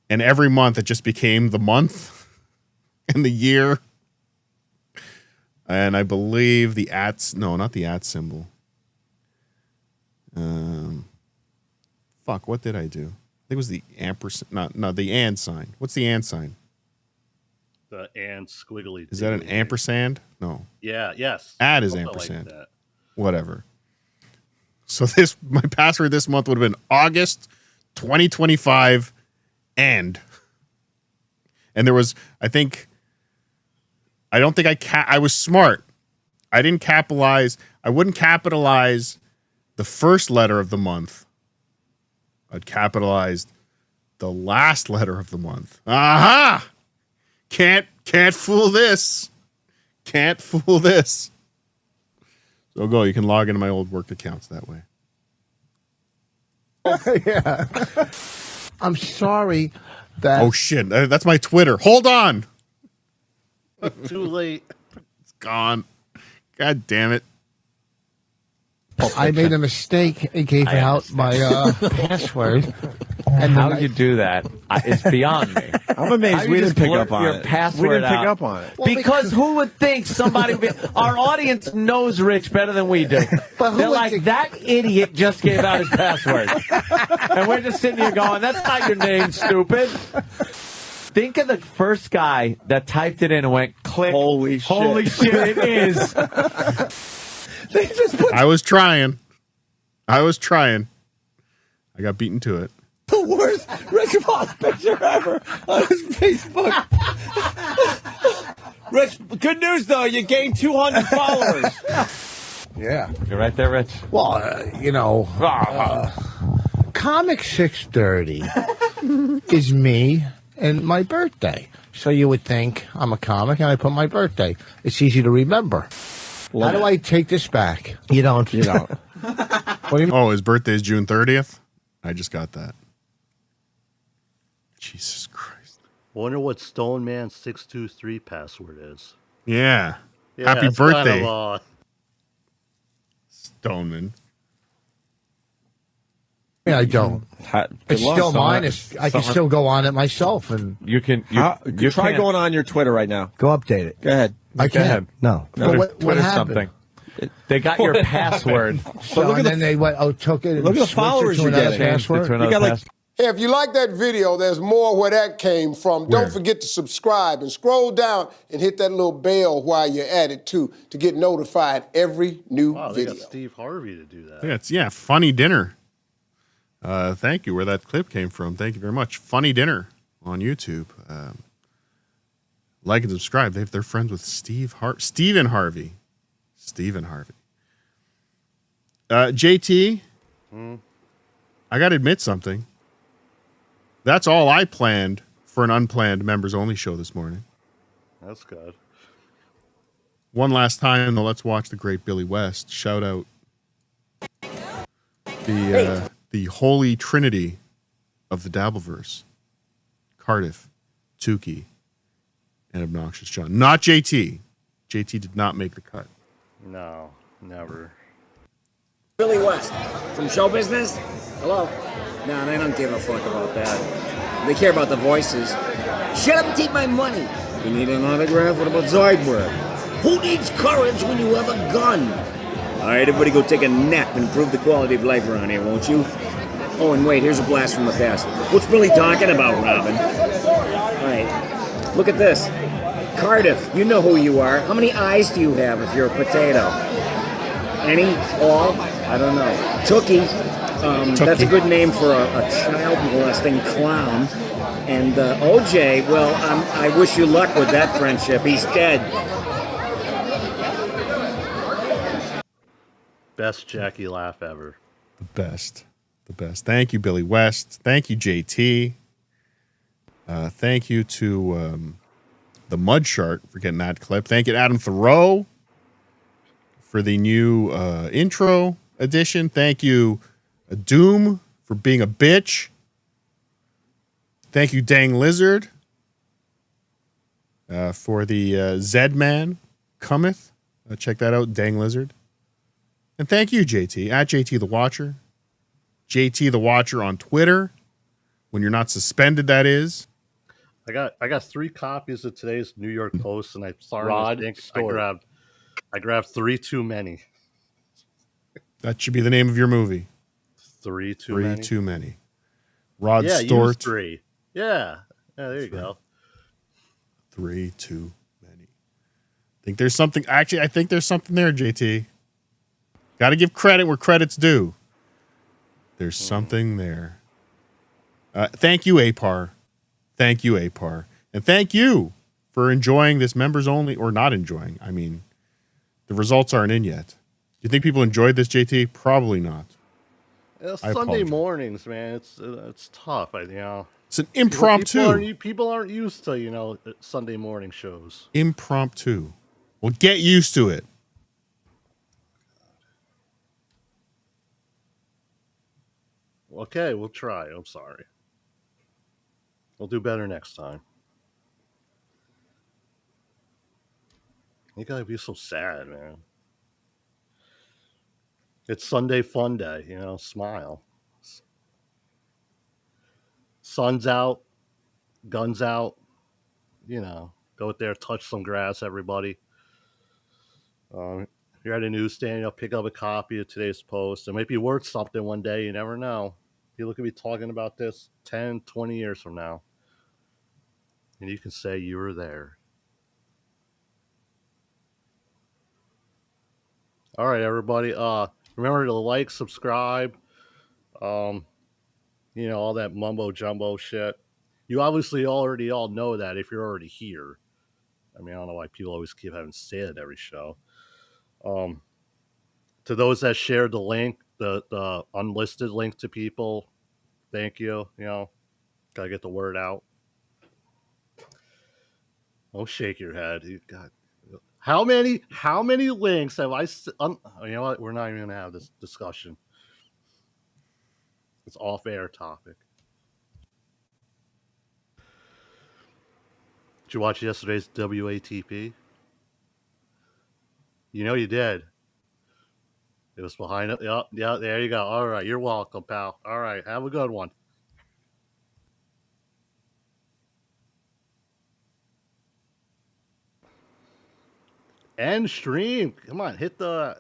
And every month it just became the month and the year. And I believe the not the @ symbol. Fuck, what did I do? I think it was the ampersand, no, the and sign. What's the and sign? The and squiggly. Is that an ampersand? No. Yeah, yes. Add is Something ampersand. like that. Whatever. So my password this month would have been August 2025 and there was, I don't think I was smart. I didn't capitalize. I wouldn't capitalize the first letter of the month. I'd capitalize the last letter of the month. Aha! Can't fool this. Can't fool this. So go. You can log into my old work accounts that way. Yeah. I'm sorry that. Oh shit! That's my Twitter. Hold on. Too late. It's gone. God damn it. I made a mistake and gave out my password. And how you do that? It's beyond me. I'm amazed we didn't pick up on your it. Password We didn't pick out. up on it. Because who would think somebody would be... Our audience knows Rich better than we do. They're like, that idiot just gave out his password. And we're just sitting here going, that's not your name, stupid. Think of the first guy that typed it in and went, click. Holy shit. Holy shit, it is. They just put I was trying. I got beaten to it. the worst Rich Voss picture ever on his Facebook. Rich, good news though, you gained 200 followers. Yeah. You're right there, Rich. Well, Comic 630 is me and my birthday. So you would think I'm a comic and I put my birthday. It's easy to remember. How do I take this back? You don't. You don't. What do you mean? Oh, his birthday is June 30th? I just got that. Jesus Christ. Wonder what Stone Man 623 password is. Yeah. Yeah, Happy it's birthday, kind of, Stoneman. I don't. It's still mine. I can still go on it myself and You can You try can't- going on your Twitter right now. go update it. Go ahead. I Go ahead. can't. No. Twitter, what Twitter's happened? something. They got your password. So look at and then they went, took it and look at the switched followers it to you're another getting. Changed it to password. another got, like, password. Hey, if you like that video, there's more where that came from. Where? Don't forget to subscribe and scroll down and hit that little bell while you're at it, too, to get notified every new wow, they video. got Steve Harvey to do that. Yeah, funny dinner. Thank you. Where that clip came from. Thank you very much. Funny dinner on YouTube. Like and subscribe. They're friends with Stephen Harvey. Stephen Harvey. JT, I got to admit something. That's all I planned for an unplanned members only show this morning. That's good. One last time, though, let's watch the great Billy West. Shout out the holy trinity of the Dabbleverse. Cardiff, Tukey, and Obnoxious John. Not JT. JT did not make the cut. No, never. Billy West from show business? Hello? No, they don't give a fuck about that. They care about the voices. Shut up and take my money. You need an autograph? What about Zoidberg? Who needs courage when you have a gun? All right, everybody go take a nap and improve the quality of life around here, won't you? Oh, and wait, here's a blast from the past. What's Billy talking about, Robin? All right, look at this. Cardiff, you know who you are. How many eyes do you have if you're a potato? Any? All? I don't know. Tookie. That's a good name for a child molesting clown. And OJ, well, I wish you luck with that friendship. He's dead. Best Jackie laugh ever. The best. The best. Thank you, Billy West. Thank you, JT. Thank you to the Mud Shark for getting that clip. Thank you to Adam Thoreau for the new intro edition. Thank you, Doom, for being a bitch. Thank you, Dang Lizard, for the Zed-Man cometh. Check that out, Dang Lizard. And thank you, JT, at JT the Watcher. JT the Watcher on Twitter. When you're not suspended, that is. I got 3 copies of today's New York Post, and I'm sorry, Rod I grabbed 3 too many. That should be the name of your movie. 3 too 3 many. too many. Rod Yeah, Stewart. use 3. Yeah, there you go. 3 too many. I think there's something. Actually, I think there's something there, JT. Got to give credit where credit's due. There's something there. Thank you, APAR. Thank you, APAR. And thank you for enjoying this members only, or not enjoying. I mean, the results aren't in yet. Do you think people enjoyed this, JT? Probably not. Sunday mornings, man. It's tough. It's an impromptu. People aren't used to Sunday morning shows. Impromptu. Well, get used to it. Okay, we'll try. I'm sorry. We'll do better next time. You gotta be so sad, man. It's Sunday fun day, smile. Sun's out, guns out, go out there, touch some grass, everybody. If you're at a newsstand, pick up a copy of today's Post. It might be worth something one day, you never know. People could be talking about this 10, 20 years from now. And you can say you were there. All right, everybody. Remember to like, subscribe. All that mumbo jumbo shit. You obviously already all know that if you're already here. I mean, I don't know why people always keep having to say it every show. To those that shared the link, the unlisted link to people, thank you. Gotta get the word out. Don't shake your head. God, how many links have I? You know what? We're not even gonna have this discussion. It's off-air topic. Did you watch yesterday's WATP? You know you did. It was behind it. Yeah, there you go. All right, you're welcome, pal. All right, have a good one. End stream. Come on, hit the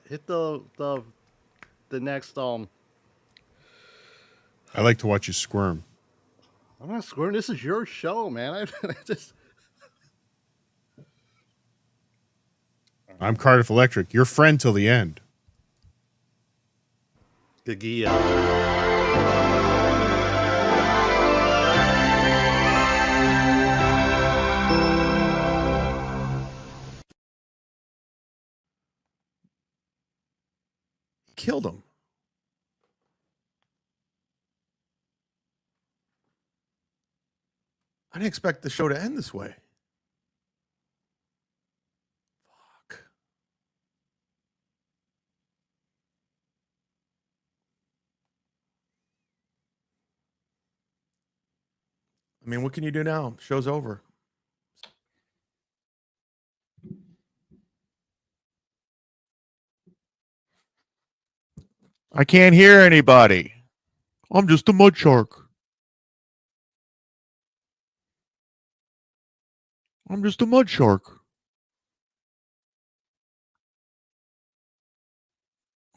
next I like to watch you squirm. I'm not squirming. This is your show, man. I'm Cardiff Electric, your friend till the end. Gagia. Killed him. I didn't expect the show to end this way. Fuck. I mean, what can you do now? Show's over. I can't hear anybody. I'm just a mud shark. I'm just a mud shark.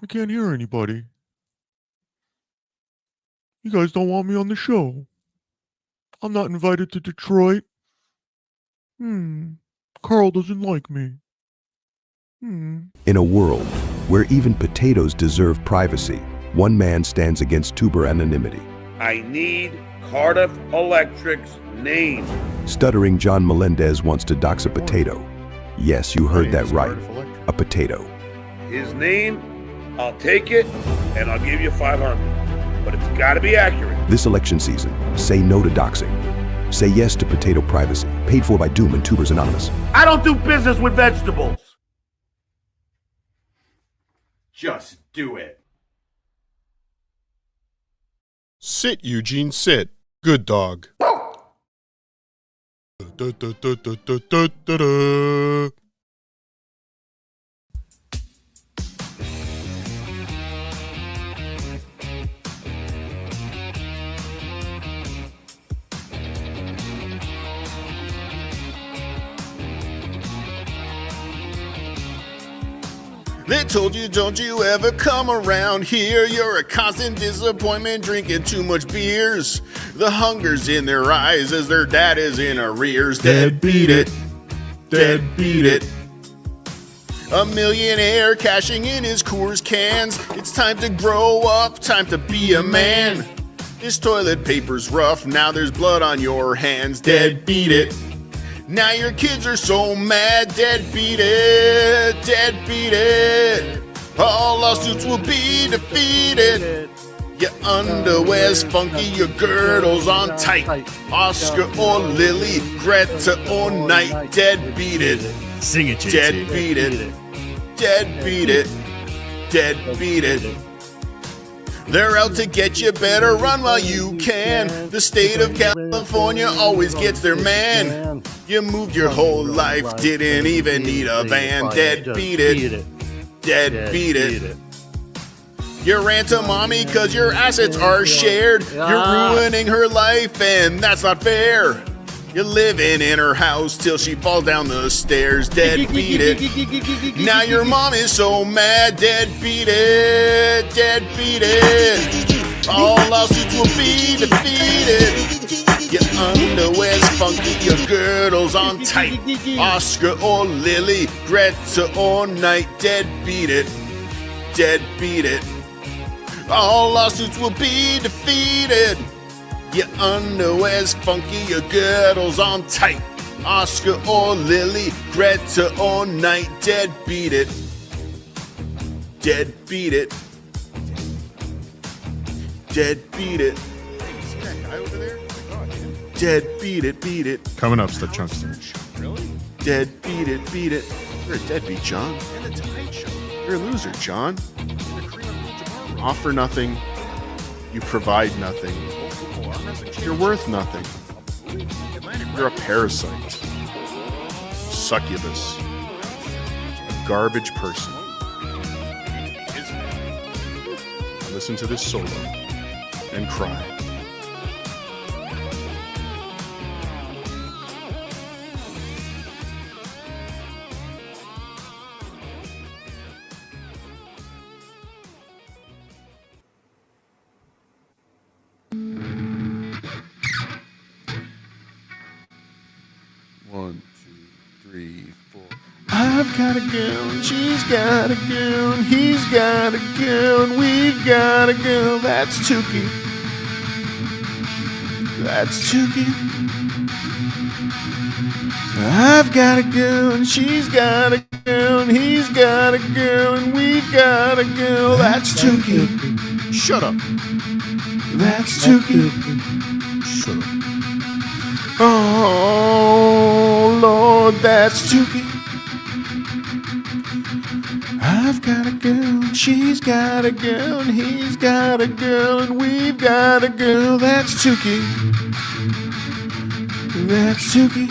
I can't hear anybody. You guys don't want me on the show. I'm not invited to Detroit. Carl doesn't like me. In a world where even potatoes deserve privacy, one man stands against tuber anonymity. I need Cardiff Electric's name. Stuttering John Melendez wants to dox a potato. Yes, you heard that right. A potato. His name, I'll take it, and I'll give you 500. but it's got to be accurate. This election season, say no to doxing. Say yes to potato privacy, paid for by Doom and Tubers Anonymous. I don't do business with vegetables. Just do it. Sit, Eugene, sit. Good dog. They told you, don't you ever come around here. You're a constant disappointment, drinking too much beers. The hunger's in their eyes as their dad is in arrears. Dead beat it. Dead beat it. A millionaire cashing in his Coors cans. It's time to grow up, time to be a man. This toilet paper's rough, now there's blood on your hands. Dead beat it. Now your kids are so mad, dead beat it, dead beat it. All lawsuits will be defeated. Your underwear's funky, your girdle's on tight. Oscar or Lily, Greta or Knight, dead beat it. Sing it, JT. Dead beat it, dead beat it, dead beat it. They're out to get you, better run while you can. The state of California always gets their man. You moved your whole life, didn't even need a van. Dead beat it, dead beat it. You ran to mommy cause your assets are shared. You're ruining her life and that's not fair. You're living in her house till she falls down the stairs. Dead beat it. Now your mom is so mad. Dead beat it. Dead beat it. All lawsuits will be defeated. Your underwear's funky. Your girdle's on tight. Oscar or Lily. Greta or Knight. Dead beat it. Dead beat it. All lawsuits will be defeated. Your underwear's funky, your girdle's on tight. Oscar or Lily, Greta or Knight, dead beat it. Dead beat it. Dead beat it. See that guy over there? Dead beat it. Coming up, Step Chunkster. Really? Dead beat it. You're a deadbeat, John. And the Tonight Show. You're a loser, John. Offer nothing. You provide nothing. You're worth nothing. You're a parasite. Succubus. A garbage person. Listen to this solo and cry. I've got a gun, she's got a gun, he's got a gun, we've got a gun. That's Tukey. That's Tukey. I've got a gun, she's got a gun, he's got a gun, we've got a gun. That's Tukey. Shut up. That's Tukey. Shut up. Oh, Lord, that's Tukey. I've got a gun, she's got a gun, he's got a gun, we've got a gun. That's Tukey. That's Tukey.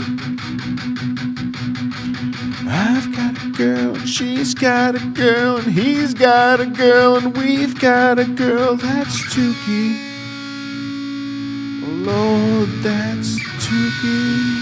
I've got a girl, she's got a girl, and he's got a girl, and we've got a girl. That's Tukey. Lord, that's Tukey.